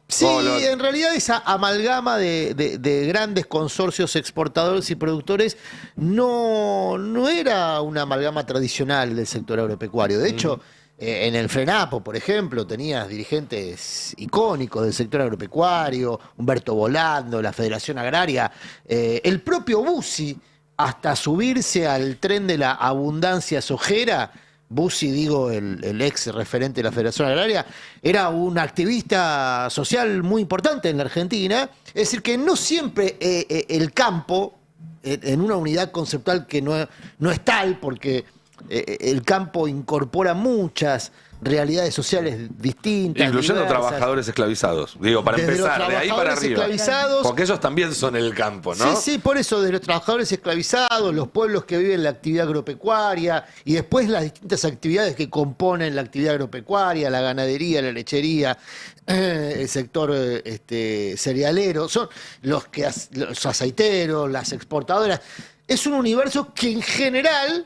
Sí, en realidad esa amalgama de grandes consorcios exportadores y productores no era una amalgama tradicional del sector agropecuario. De hecho, en el FRENAPO, por ejemplo, tenías dirigentes icónicos del sector agropecuario, Humberto Volando, la Federación Agraria, el propio Bussi, hasta subirse al tren de la abundancia sojera. Bussi, digo, el ex referente de la Federación Agraria, era un activista social muy importante en la Argentina. Es decir, que no siempre el campo, en una unidad conceptual que no es tal, porque el campo incorpora muchas realidades sociales distintas. Incluyendo diversas. trabajadores esclavizados. Digo, para Desde empezar, de ahí para arriba. Porque ellos también son el campo, ¿no? Sí, por eso, de los trabajadores esclavizados, los pueblos que viven la actividad agropecuaria y después las distintas actividades que componen la actividad agropecuaria, la ganadería, la lechería, el sector cerealero, son los aceiteros, las exportadoras. Es un universo que en general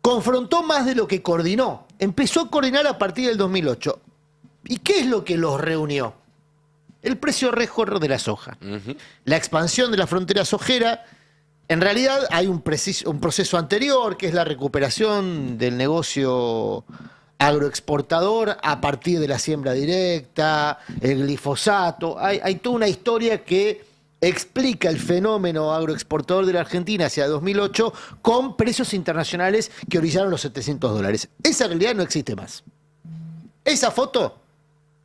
confrontó más de lo que coordinó. Empezó a coordinar a partir del 2008. ¿Y qué es lo que los reunió? El precio récord de la soja. La expansión de la frontera sojera. En realidad hay un proceso anterior, que es la recuperación del negocio agroexportador a partir de la siembra directa, el glifosato. Hay toda una historia que explica el fenómeno agroexportador de la Argentina hacia 2008 con precios internacionales que orillaron los $700. Esa realidad no existe más. Esa foto,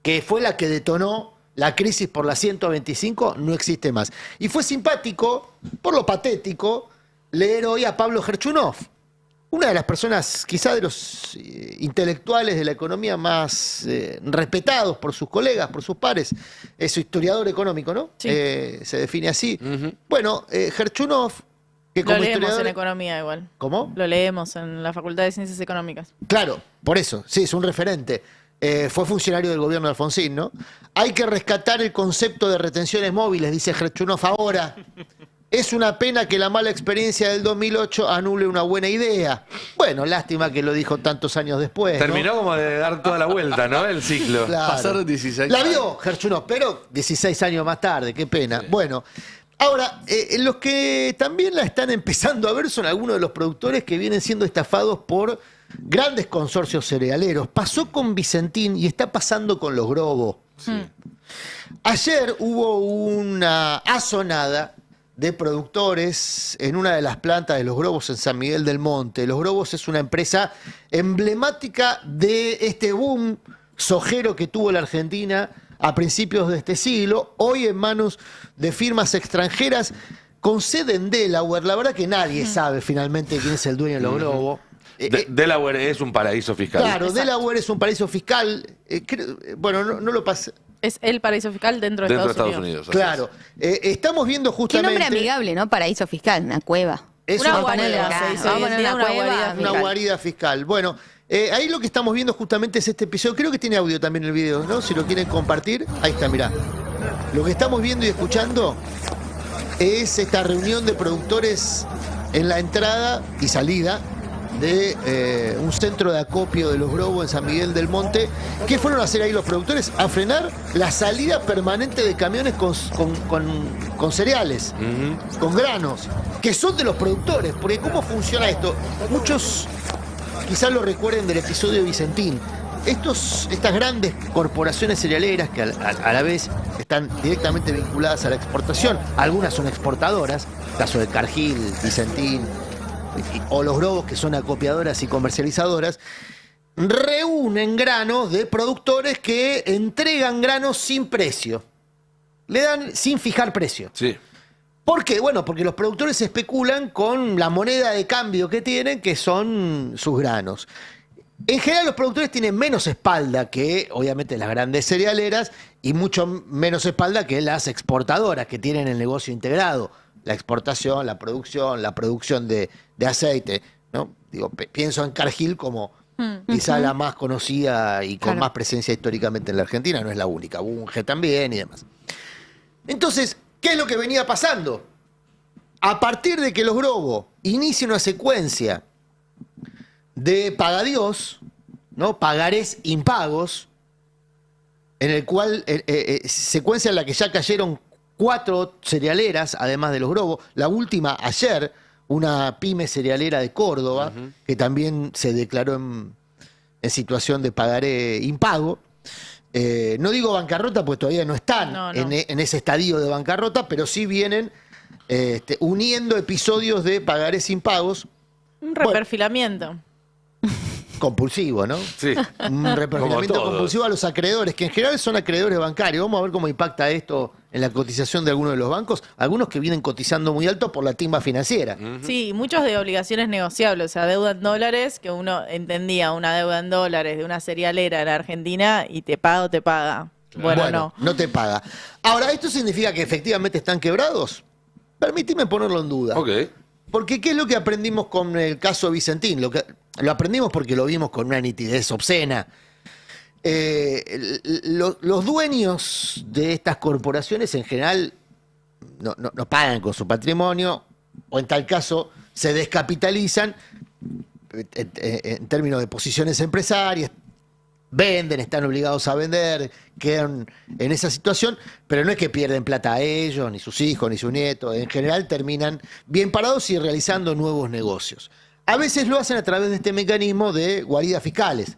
que fue la que detonó la crisis por la 125, no existe más. Y fue simpático, por lo patético, leer hoy a Pablo Gerchunov, una de las personas, quizá de los intelectuales de la economía más respetados por sus colegas, por sus pares. Es historiador económico, ¿no? Sí. Se define así. Bueno, Gerchunov, que como Lo leemos historiador... en economía igual. ¿Cómo? Lo leemos en la Facultad de Ciencias Económicas. Claro, por eso, sí, es un referente. Fue funcionario del gobierno de Alfonsín, ¿no? Hay que rescatar el concepto de retenciones móviles, dice Gerchunov ahora. Es una pena que la mala experiencia del 2008 anule una buena idea. Bueno, lástima que lo dijo tantos años después, ¿no? Terminó como de dar toda la vuelta, ¿no? El ciclo. Claro. Pasaron 16 La años. vio Gerchunov, pero 16 años más tarde, qué pena. Sí. Bueno, ahora, los que también la están empezando a ver son algunos de los productores que vienen siendo estafados por grandes consorcios cerealeros. Pasó con Vicentín y está pasando con los Grobo. Sí. Ayer hubo una asonada de productores en una de las plantas de Los Grobos en San Miguel del Monte. Los Grobos es una empresa emblemática de este boom sojero que tuvo la Argentina a principios de este siglo, hoy en manos de firmas extranjeras con sede en Delaware. La verdad que nadie sabe finalmente quién es el dueño de Los Grobos. Delaware es un paraíso fiscal. Claro, exacto. Delaware es un paraíso fiscal. Bueno, no lo pasé. Es el paraíso fiscal dentro de Estados Unidos. Claro. Estamos viendo justamente... Qué nombre amigable, ¿no? Paraíso fiscal, una cueva. Es una guarida, se dice. Vamos a poner una guarida fiscal. Bueno, ahí lo que estamos viendo justamente es este episodio. Creo que tiene audio también el video, ¿no? Si lo quieren compartir. Ahí está, mirá. Lo que estamos viendo y escuchando es esta reunión de productores en la entrada y salida de un centro de acopio de los Grobos en San Miguel del Monte. ¿Qué fueron a hacer ahí los productores? A frenar la salida permanente de camiones con cereales, con granos, que son de los productores. Porque ¿cómo funciona esto? Muchos quizás lo recuerden del episodio de Vicentín. Estas grandes corporaciones cerealeras que a la vez están directamente vinculadas a la exportación, algunas son exportadoras, caso de Cargill, Vicentín, o los Grobos, que son acopiadoras y comercializadoras, reúnen granos de productores que entregan granos sin precio. Le dan sin fijar precio. Sí. ¿Por qué? Bueno, porque los productores especulan con la moneda de cambio que tienen, que son sus granos. En general los productores tienen menos espalda que, obviamente, las grandes cerealeras y mucho menos espalda que las exportadoras, que tienen el negocio integrado. La exportación, la producción de aceite, ¿no? Digo, pienso en Cargill como quizá la más conocida y con más presencia históricamente en la Argentina, no es la única, Bunge también y demás. Entonces, ¿qué es lo que venía pasando? A partir de que los Grobos inician una secuencia de pagadiós, ¿no? Pagarés impagos, en el cual secuencia en la que ya cayeron 4 cerealeras, además de los Grobos. La última ayer, una pyme cerealera de Córdoba, que también se declaró en situación de pagaré impago. No digo bancarrota, pues todavía no están en ese estadio de bancarrota, pero sí vienen uniendo episodios de pagarés impagos. Un reperfilamiento. Compulsivo, ¿no? Sí. Un reperfilamiento compulsivo a los acreedores, que en general son acreedores bancarios. Vamos a ver cómo impacta esto en la cotización de algunos de los bancos. Algunos que vienen cotizando muy alto por la timba financiera. Sí, muchos de obligaciones negociables, o sea, deuda en dólares, que uno entendía una deuda en dólares de una cerealera en Argentina y te paga o te paga. Bueno, no te paga. Ahora, ¿esto significa que efectivamente están quebrados? Permíteme ponerlo en duda. Ok. Porque ¿qué es lo que aprendimos con el caso Vicentín? Lo aprendimos porque lo vimos con una nitidez obscena. Los dueños de estas corporaciones en general no pagan con su patrimonio, o en tal caso se descapitalizan en términos de posiciones empresarias, venden, están obligados a vender, quedan en esa situación, pero no es que pierden plata a ellos, ni sus hijos, ni sus nietos. En general terminan bien parados y realizando nuevos negocios. A veces lo hacen a través de este mecanismo de guaridas fiscales.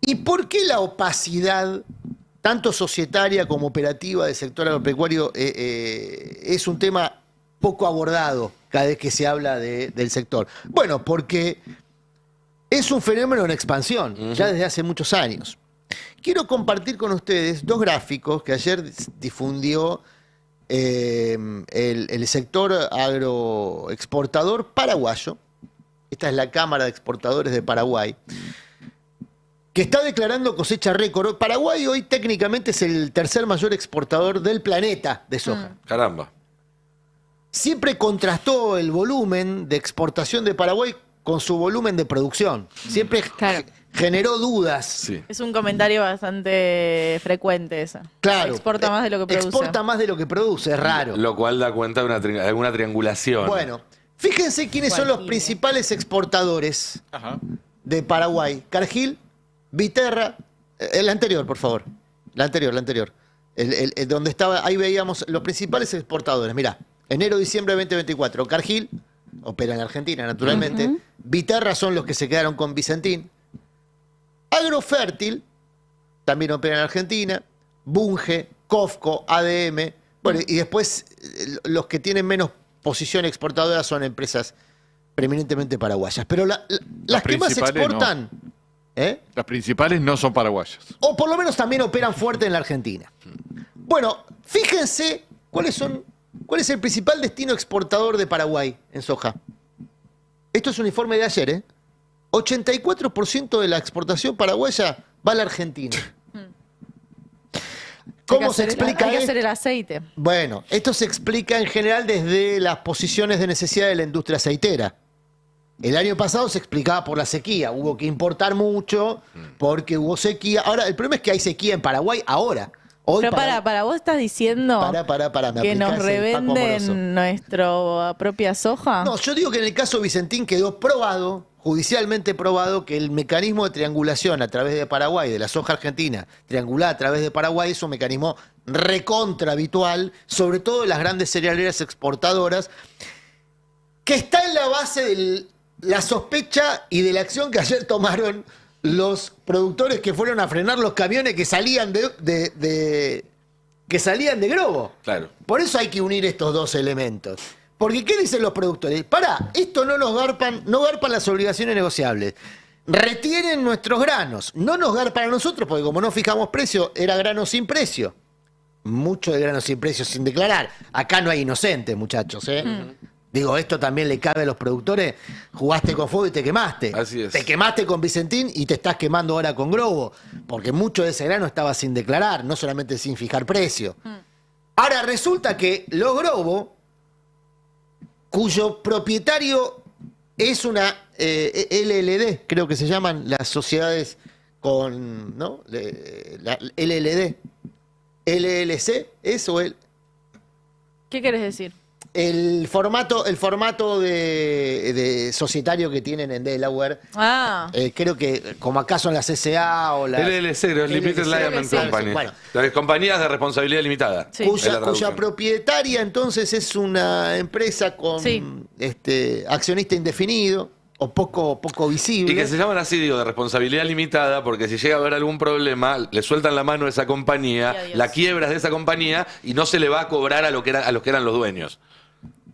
¿Y por qué la opacidad, tanto societaria como operativa del sector agropecuario, es un tema poco abordado cada vez que se habla del sector? Bueno, porque es un fenómeno en expansión, ya desde hace muchos años. Quiero compartir con ustedes 2 gráficos que ayer difundió el sector agroexportador paraguayo. Esta es la Cámara de Exportadores de Paraguay, que está declarando cosecha récord. Paraguay hoy técnicamente es el tercer mayor exportador del planeta de soja. Caramba. Siempre contrastó el volumen de exportación de Paraguay con su volumen de producción. Siempre generó dudas. Sí. Es un comentario bastante frecuente esa. Claro. Exporta más de lo que produce. Exporta más de lo que produce, es raro. Lo cual da cuenta de alguna triangulación. Bueno, fíjense quiénes son los principales exportadores de Paraguay. Cargill, Viterra, el anterior, por favor. La anterior. Donde estaba, ahí veíamos los principales exportadores. Mirá, enero-diciembre de 2024. Cargill opera en Argentina, naturalmente. Viterra son los que se quedaron con Vicentín. Agrofértil también opera en Argentina. Bunge, Cofco, ADM. Bueno, y después los que tienen menos posición exportadora son empresas preeminentemente paraguayas. Pero las que más exportan... No. Las principales no son paraguayas. O por lo menos también operan fuerte en la Argentina. Bueno, fíjense cuál es el principal destino exportador de Paraguay en soja. Esto es un informe de ayer, 84% de la exportación paraguaya va a la Argentina. ¿Cómo se explica? Hay que hacer el aceite. Bueno, esto se explica en general desde las posiciones de necesidad de la industria aceitera. El año pasado se explicaba por la sequía. Hubo que importar mucho porque hubo sequía. Ahora, el problema es que hay sequía en Paraguay ahora. Hoy Pero para vos estás diciendo me que nos aplicás el Paco Amoroso. revenden nuestra propia soja. No, yo digo que en el caso Vicentín quedó probado, judicialmente probado, que el mecanismo de triangulación a través de Paraguay, de la soja argentina, triangulada a través de Paraguay, es un mecanismo recontra habitual, sobre todo en las grandes cerealeras exportadoras, que está en la base de la sospecha y de la acción que ayer tomaron los productores que fueron a frenar los camiones que salían de Grobo. Claro. Por eso hay que unir estos dos elementos. Porque, ¿qué dicen los productores? Pará, esto no garpan las obligaciones negociables. Retienen nuestros granos. No nos garpan a nosotros, porque como no fijamos precio, era grano sin precio. Mucho de grano sin precio sin declarar. Acá no hay inocentes, muchachos, ¿eh? Digo, esto también le cabe a los productores. Jugaste con fuego y te quemaste. Así es. Te quemaste con Vicentín y te estás quemando ahora con Grobo. Porque mucho de ese grano estaba sin declarar, no solamente sin fijar precio. Ahora resulta que los Grobo, cuyo propietario es una LLD, creo que se llaman las sociedades con, ¿no? La LLD. LLC, ¿eso? ¿Qué querés decir? El formato de societario que tienen en Delaware, creo que como acá son las SA o las... LLC, los Limited Liability Company. Bueno. Las compañías de responsabilidad limitada. Sí. Cuya propietaria entonces es una empresa con accionista indefinido o poco visible. Y que se llaman así, digo, de responsabilidad limitada, porque si llega a haber algún problema, le sueltan la mano a esa compañía, la quiebras de esa compañía y no se le va a cobrar a los que eran los dueños.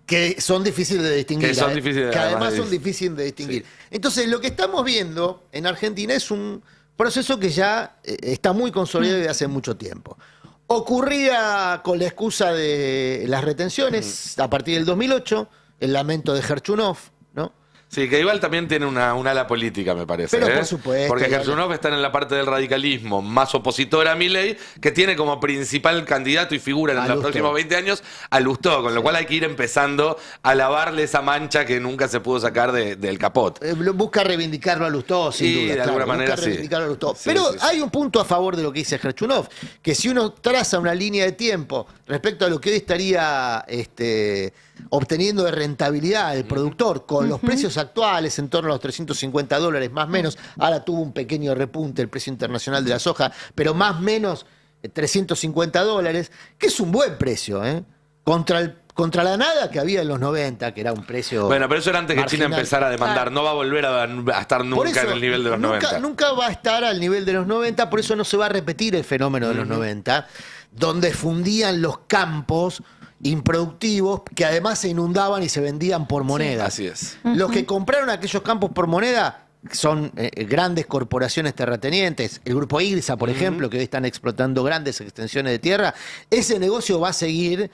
Que son difíciles de distinguir. Que además son difíciles de distinguir. Sí. Entonces, lo que estamos viendo en Argentina es un proceso que ya está muy consolidado desde hace mucho tiempo. Ocurría con la excusa de las retenciones a partir del 2008, el lamento de Gerchunov, ¿no? Sí, que igual también tiene un ala política, me parece. Pero por supuesto. Porque Gerchunov está en la parte del radicalismo más opositora a Milei, que tiene como principal candidato y figura en los próximos 20 años a Lustó, con lo cual hay que ir empezando a lavarle esa mancha que nunca se pudo sacar del capot. Busca reivindicarlo a Lustó, sin duda. De alguna manera busca reivindicarlo a Lustó. Sí, pero sí. hay un punto a favor de lo que dice Gerchunov, que si uno traza una línea de tiempo respecto a lo que hoy estaría obteniendo de rentabilidad el productor con los precios actuales en torno a los $350 más o menos, ahora tuvo un pequeño repunte el precio internacional de la soja, pero más o menos $350, que es un buen precio, contra la nada que había en los 90, que era un precio. Bueno, pero eso era antes que marginal. China empezara a demandar. No va a volver a estar nunca en el nivel de los 90. Nunca va a estar al nivel de los 90, por eso no se va a repetir el fenómeno de los 90, donde fundían los campos improductivos que además se inundaban y se vendían por moneda. Así es. Los que compraron aquellos campos por moneda son grandes corporaciones terratenientes, el grupo IGRISA, por ejemplo, que hoy están explotando grandes extensiones de tierra. Ese negocio va a seguir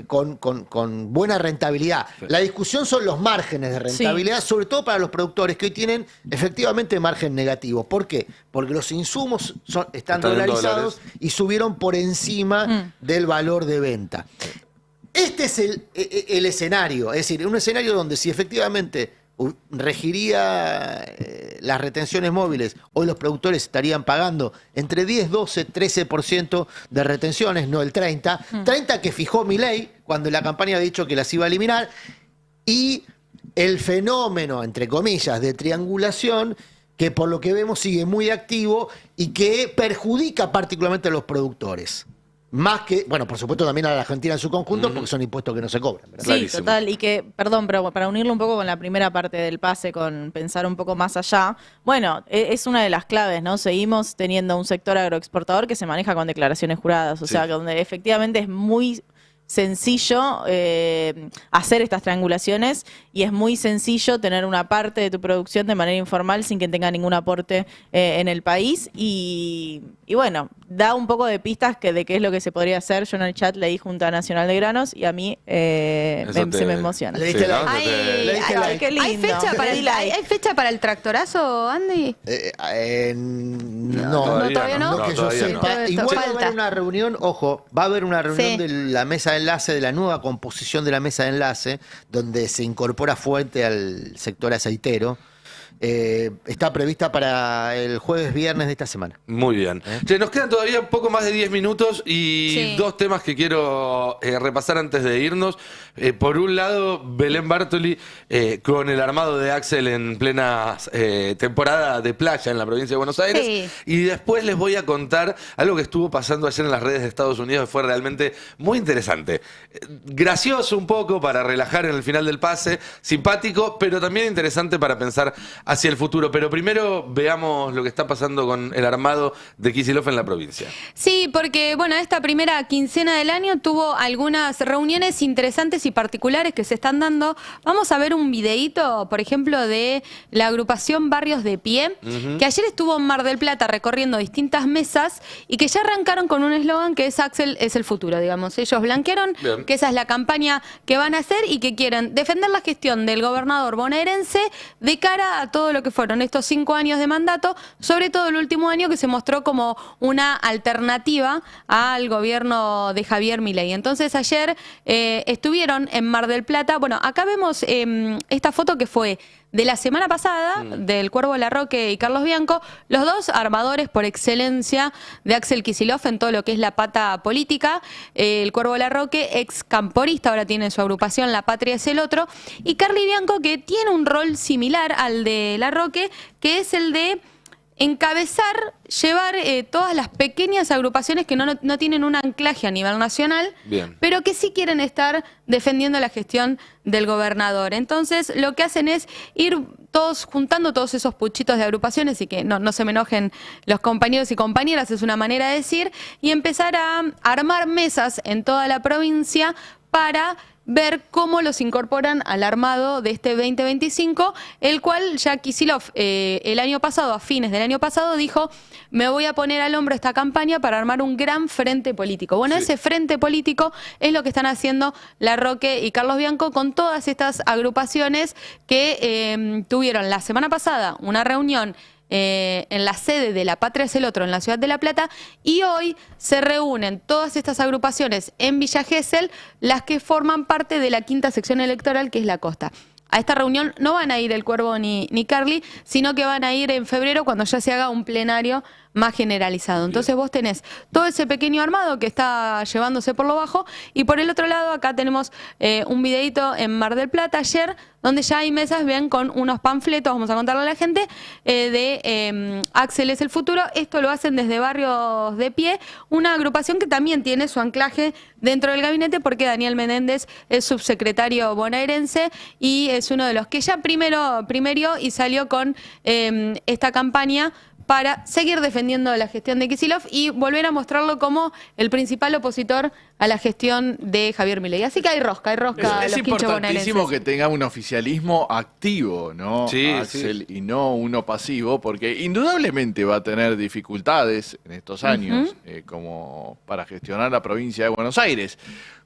con buena rentabilidad. La discusión son los márgenes de rentabilidad, sobre todo para los productores que hoy tienen efectivamente margen negativo. ¿Por qué? Porque los insumos están dolarizados y subieron por encima del valor de venta. Este es el escenario, es decir, un escenario donde si efectivamente regiría las retenciones móviles, hoy los productores estarían pagando entre 10, 12, 13% de retenciones, no el 30%, 30% que fijó Milei cuando la campaña ha dicho que las iba a eliminar, y el fenómeno, entre comillas, de triangulación, que por lo que vemos sigue muy activo y que perjudica particularmente a los productores. Más que, bueno, por supuesto también a la Argentina en su conjunto, porque son impuestos que no se cobran, ¿verdad? Sí, Clarísimo. total. Y que, perdón, pero para unirlo un poco con la primera parte del pase, con pensar un poco más allá, bueno, es una de las claves, ¿no? Seguimos teniendo un sector agroexportador que se maneja con declaraciones juradas, o sea, donde efectivamente es muy sencillo hacer estas triangulaciones y es muy sencillo tener una parte de tu producción de manera informal sin que tenga ningún aporte en el país y bueno, da un poco de pistas de qué es lo que se podría hacer. Yo en el chat leí Junta Nacional de Granos y a mí se me emociona. Le diste like. Ay, Le diste like. Qué lindo. ¿Hay fecha para el tractorazo, Andy? No, todavía no que yo todavía sepa. no. Igual va a Falta. haber una reunión, ojo, va a haber una reunión Sí. de la mesa de enlace, de la nueva composición de la mesa de enlace, donde se incorpora fuerte al sector aceitero. está prevista para el jueves-viernes de esta semana. Muy bien. Che, nos quedan todavía un poco más de 10 minutos y dos temas que quiero repasar antes de irnos. Por un lado, Belén Bartoli con el armado de Axel en plena temporada de playa en la provincia de Buenos Aires. Sí. Y después les voy a contar algo que estuvo pasando ayer en las redes de Estados Unidos que fue realmente muy interesante. Gracioso un poco para relajar en el final del pase, simpático, pero también interesante para pensar hacia el futuro. Pero primero veamos lo que está pasando con el armado de Kicillof en la provincia. Sí, porque bueno, esta primera quincena del año tuvo algunas reuniones interesantes y particulares que se están dando. Vamos a ver un videíto, por ejemplo, de la agrupación Barrios de Pie, que ayer estuvo en Mar del Plata recorriendo distintas mesas y que ya arrancaron con un eslogan que es Axel es el futuro, digamos. Ellos blanquearon que esa es la campaña que van a hacer y que quieren defender la gestión del gobernador bonaerense de cara a todo lo que fueron estos 5 años de mandato, sobre todo el último año que se mostró como una alternativa al gobierno de Javier Milei. Entonces ayer estuvieron en Mar del Plata. Bueno, acá vemos esta foto que fue de la semana pasada, del Cuervo Larroque y Carlos Bianco, los dos armadores por excelencia de Axel Kicillof en todo lo que es la pata política. El Cuervo Larroque, ex camporista, ahora tiene su agrupación La Patria es el Otro, y Carly Bianco, que tiene un rol similar al de Larroque, que es el de encabezar, llevar todas las pequeñas agrupaciones que no tienen un anclaje a nivel nacional, pero que sí quieren estar defendiendo la gestión del gobernador. Entonces, lo que hacen es ir todos juntando todos esos puchitos de agrupaciones y que no se me enojen los compañeros y compañeras, es una manera de decir, y empezar a armar mesas en toda la provincia para ver cómo los incorporan al armado de este 2025, el cual ya Kicillof el año pasado, a fines del año pasado, dijo: me voy a poner al hombro esta campaña para armar un gran frente político. Bueno, ese frente político es lo que están haciendo Larroque y Carlos Bianco con todas estas agrupaciones que tuvieron la semana pasada una reunión en la sede de La Patria es el Otro en la ciudad de La Plata, y hoy se reúnen todas estas agrupaciones en Villa Gesell, las que forman parte de la 5ª sección electoral, que es la Costa. A esta reunión no van a ir el Cuervo ni Carly, sino que van a ir en febrero cuando ya se haga un plenario más generalizado. Entonces vos tenés todo ese pequeño armado que está llevándose por lo bajo, y por el otro lado acá tenemos un videito en Mar del Plata ayer, donde ya hay mesas, ven, con unos panfletos, vamos a contarle a la gente, de Axel es el futuro. Esto lo hacen desde Barrios de Pie, una agrupación que también tiene su anclaje dentro del gabinete, porque Daniel Menéndez es subsecretario bonaerense y es uno de los que ya primero y salió con esta campaña para seguir defendiendo la gestión de Kicillof y volver a mostrarlo como el principal opositor a la gestión de Javier Milei. Así que hay rosca Es los quinchos importantísimo bonaerenses. que tenga un oficialismo activo, ¿no? Sí, Axel, y no uno pasivo, porque indudablemente va a tener dificultades en estos años como para gestionar la provincia de Buenos Aires,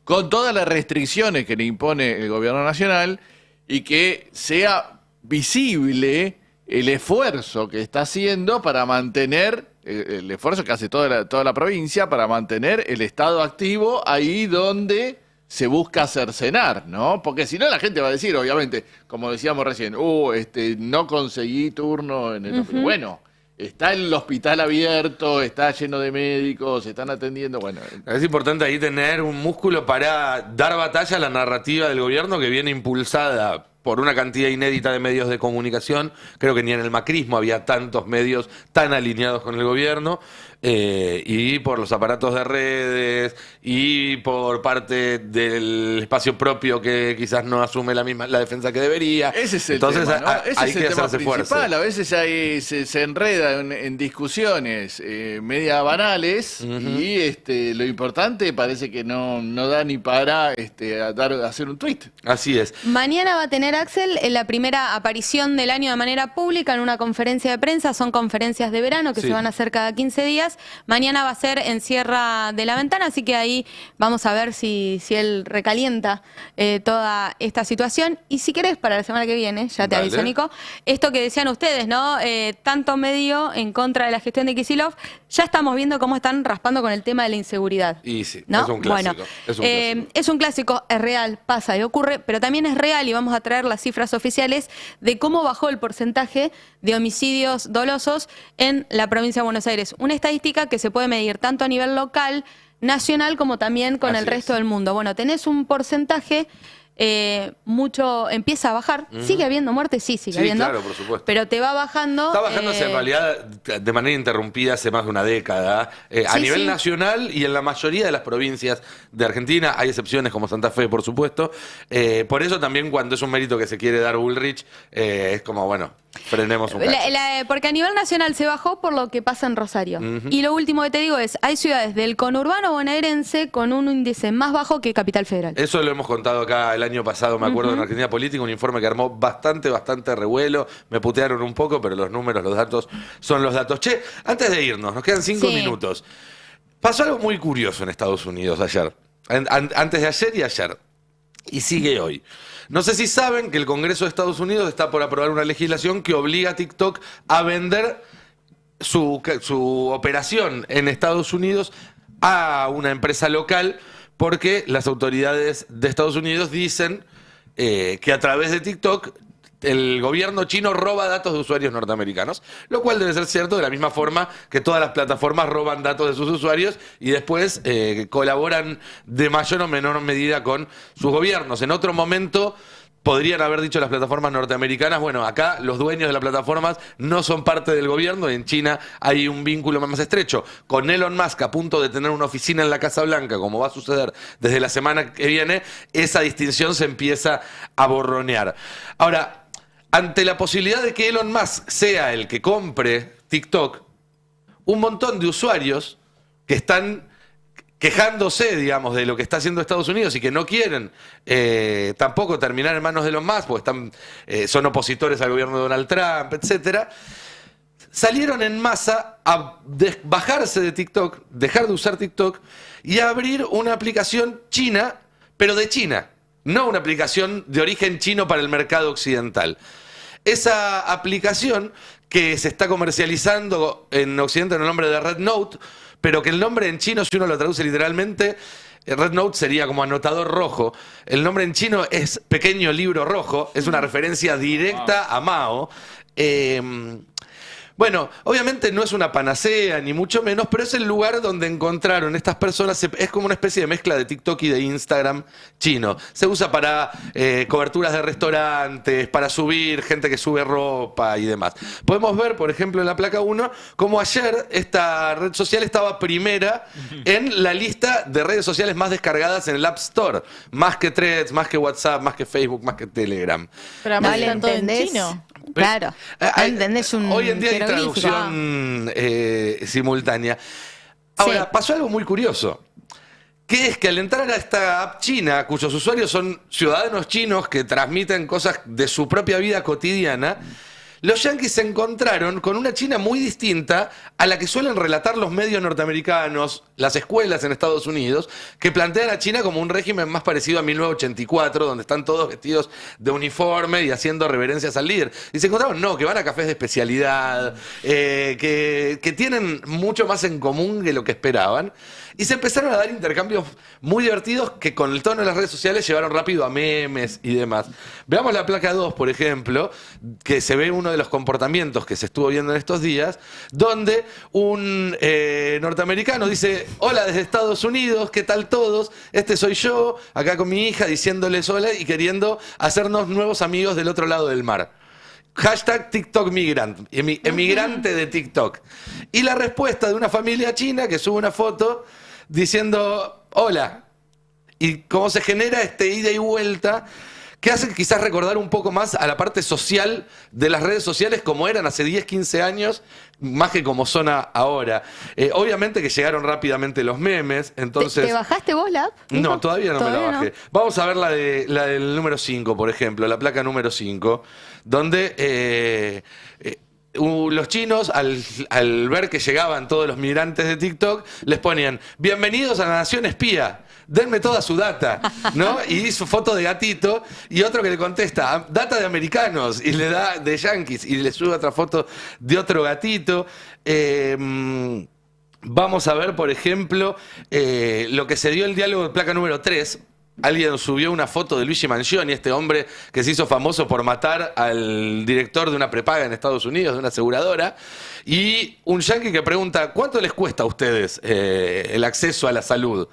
con todas las restricciones que le impone el gobierno nacional, y que sea visible el esfuerzo que está haciendo para mantener, el esfuerzo que hace toda la provincia para mantener el Estado activo ahí donde se busca cercenar, ¿no? Porque si no la gente va a decir, obviamente, como decíamos recién, no conseguí turno en el... Bueno, está el hospital abierto, está lleno de médicos, se están atendiendo, bueno... Es importante ahí tener un músculo para dar batalla a la narrativa del gobierno que viene impulsada por una cantidad inédita de medios de comunicación. Creo que ni en el macrismo había tantos medios tan alineados con el gobierno, y por los aparatos de redes y por parte del espacio propio que quizás no asume la defensa que debería. Ese es el Entonces, tema, ¿no? Ese hay es que el tema hacerse principal. fuerza. A veces ahí se enreda en discusiones media banales, y lo importante parece que no da ni para hacer un tuit. Así es. Mañana va a tener Axel la primera aparición del año de manera pública en una conferencia de prensa. Son conferencias de verano que se van a hacer cada 15 días. Mañana va a ser en Sierra de la Ventana, así que ahí vamos a ver si él recalienta toda esta situación. Y si querés, para la semana que viene, ya te aviso, Nico, esto que decían ustedes, ¿no? Tanto medio en contra de la gestión de Kicillof, ya estamos viendo cómo están raspando con el tema de la inseguridad. Y sí, ¿no? es un clásico. Bueno, es un clásico. es un clásico, es real, pasa y ocurre, pero también es real, y vamos a traer las cifras oficiales de cómo bajó el porcentaje de homicidios dolosos en la provincia de Buenos Aires. Una estadística que se puede medir tanto a nivel local, nacional, como también con el resto del mundo. Bueno, tenés un porcentaje mucho, empieza a bajar. ¿Sigue habiendo muertes? Sí, sigue habiendo. Claro, por supuesto. Pero te va bajando. Está bajándose en realidad de manera interrumpida hace más de una década. A Sí, nivel sí. nacional y en la mayoría de las provincias de Argentina. Hay excepciones como Santa Fe, por supuesto. Por eso también cuando es un mérito que se quiere dar Bullrich, es como, bueno, frenemos un cacho. Porque a nivel nacional se bajó por lo que pasa en Rosario. Y lo último que te digo es, hay ciudades del conurbano bonaerense con un índice más bajo que Capital Federal. Eso lo hemos contado acá el año pasado, me acuerdo, en Argentina Política, un informe que armó bastante revuelo. Me putearon un poco, pero los números, los datos son los datos. Che, antes de irnos, nos quedan 5 Sí. minutos. Pasó algo muy curioso en Estados Unidos ayer. Antes de ayer y ayer. Y sigue hoy. No sé si saben que el Congreso de Estados Unidos está por aprobar una legislación que obliga a TikTok a vender su operación en Estados Unidos a una empresa local, porque las autoridades de Estados Unidos dicen que a través de TikTok el gobierno chino roba datos de usuarios norteamericanos, lo cual debe ser cierto de la misma forma que todas las plataformas roban datos de sus usuarios y después colaboran de mayor o menor medida con sus gobiernos. En otro momento podrían haber dicho las plataformas norteamericanas, bueno, acá los dueños de las plataformas no son parte del gobierno, y en China hay un vínculo más estrecho. Con Elon Musk a punto de tener una oficina en la Casa Blanca, como va a suceder desde la semana que viene, esa distinción se empieza a borronear. Ahora, ante la posibilidad de que Elon Musk sea el que compre TikTok, un montón de usuarios que están quejándose, digamos, de lo que está haciendo Estados Unidos y que no quieren tampoco terminar en manos de Elon Musk, porque son opositores al gobierno de Donald Trump, etcétera, salieron en masa a bajarse de TikTok, dejar de usar TikTok y a abrir una aplicación china, pero de China, no una aplicación de origen chino para el mercado occidental. Esa aplicación que se está comercializando en Occidente en el nombre de Red Note, pero que el nombre en chino, si uno lo traduce literalmente, Red Note sería como anotador rojo. El nombre en chino es pequeño libro rojo, es una referencia directa a Mao. Bueno, obviamente no es una panacea, ni mucho menos, pero es el lugar donde encontraron estas personas. Es como una especie de mezcla de TikTok y de Instagram chino. Se usa para coberturas de restaurantes, para subir gente que sube ropa y demás. Podemos ver, por ejemplo, en la placa 1, cómo ayer esta red social estaba primera en la lista de redes sociales más descargadas en el App Store. Más que Threads, más que WhatsApp, más que Facebook, más que Telegram. Pero además ¿No le está todo en entendés? chino. Claro, no entendés un Hoy en día hay jeroglífico. traducción simultánea. Ahora, Sí. pasó algo muy curioso, que es que al entrar a esta app china, cuyos usuarios son ciudadanos chinos que transmiten cosas de su propia vida cotidiana, los yanquis se encontraron con una China muy distinta a la que suelen relatar los medios norteamericanos, las escuelas en Estados Unidos, que plantean a China como un régimen más parecido a 1984, donde están todos vestidos de uniforme y haciendo reverencias al líder. Y se encontraron, no, que van a cafés de especialidad, que tienen mucho más en común que lo que esperaban. Y se empezaron a dar intercambios muy divertidos que con el tono de las redes sociales llevaron rápido a memes y demás. Veamos la placa 2, por ejemplo, que se ve uno de los comportamientos que se estuvo viendo en estos días, donde un norteamericano dice, hola desde Estados Unidos, ¿qué tal todos? Este soy yo, acá con mi hija, diciéndoles hola y queriendo hacernos nuevos amigos del otro lado del mar. Hashtag TikTok migrant, emigrante de TikTok. Y la respuesta de una familia china que sube una foto diciendo hola. Y cómo se genera este ida y vuelta que hace quizás recordar un poco más a la parte social de las redes sociales como eran hace 10, 15 años, más que como son ahora. Obviamente que llegaron rápidamente los memes, entonces... ¿Te bajaste vos la app? No, Nico? todavía no me la bajé. Vamos a ver la del número 5, por ejemplo, la placa número 5, donde los chinos, al ver que llegaban todos los migrantes de TikTok, les ponían, bienvenidos a la nación espía, denme toda su data, ¿no? Y su foto de gatito, y otro que le contesta, data de americanos, y le da de yanquis, y le sube otra foto de otro gatito. Vamos a ver, por ejemplo, lo que se dio el diálogo de placa número 3. Alguien subió una foto de Luigi Mangioni, este hombre que se hizo famoso por matar al director de una prepaga en Estados Unidos, de una aseguradora, y un yanqui que pregunta, ¿cuánto les cuesta a ustedes el acceso a la salud?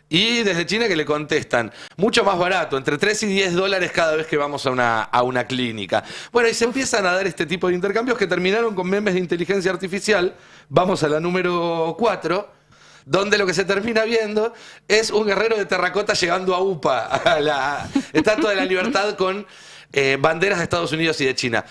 Y desde China que le contestan, mucho más barato, entre 3 y 10 dólares cada vez que vamos a una clínica. Bueno, y se empiezan a dar este tipo de intercambios que terminaron con memes de inteligencia artificial. Vamos a la número 4. Donde lo que se termina viendo es un guerrero de terracota llegando a UPA, a la Estatua de la Libertad, con banderas de Estados Unidos y de China.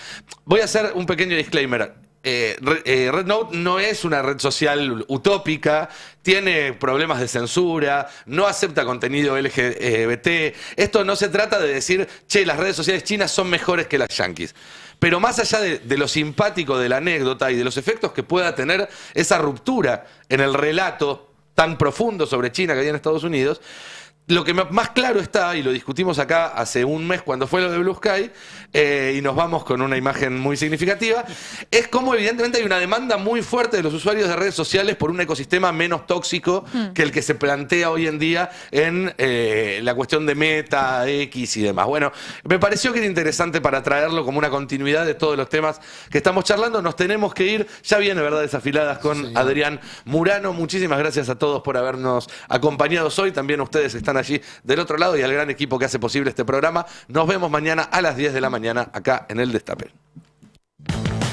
Voy a hacer un pequeño disclaimer. RedNote no es una red social utópica, tiene problemas de censura, no acepta contenido LGBT. Esto no se trata de decir, che, las redes sociales chinas son mejores que las yanquis. Pero más allá de lo simpático de la anécdota y de los efectos que pueda tener esa ruptura en el relato tan profundo sobre China que hay en Estados Unidos, lo que más claro está, y lo discutimos acá hace un mes cuando fue lo de Blue Sky, y nos vamos con una imagen muy significativa, es cómo evidentemente hay una demanda muy fuerte de los usuarios de redes sociales por un ecosistema menos tóxico que el que se plantea hoy en día en la cuestión de Meta, X y demás. Bueno, me pareció que era interesante para traerlo como una continuidad de todos los temas que estamos charlando. Nos tenemos que ir, ya viene Verdades Afiladas con Adrián Murano. Muchísimas gracias a todos por habernos acompañado hoy. También ustedes están allí del otro lado y al gran equipo que hace posible este programa. Nos vemos mañana a las 10 de la mañana acá en El Destape.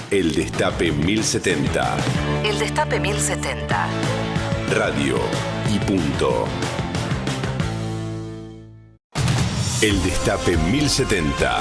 El Destape 1070. El Destape 1070. Radio y punto. El Destape 1070.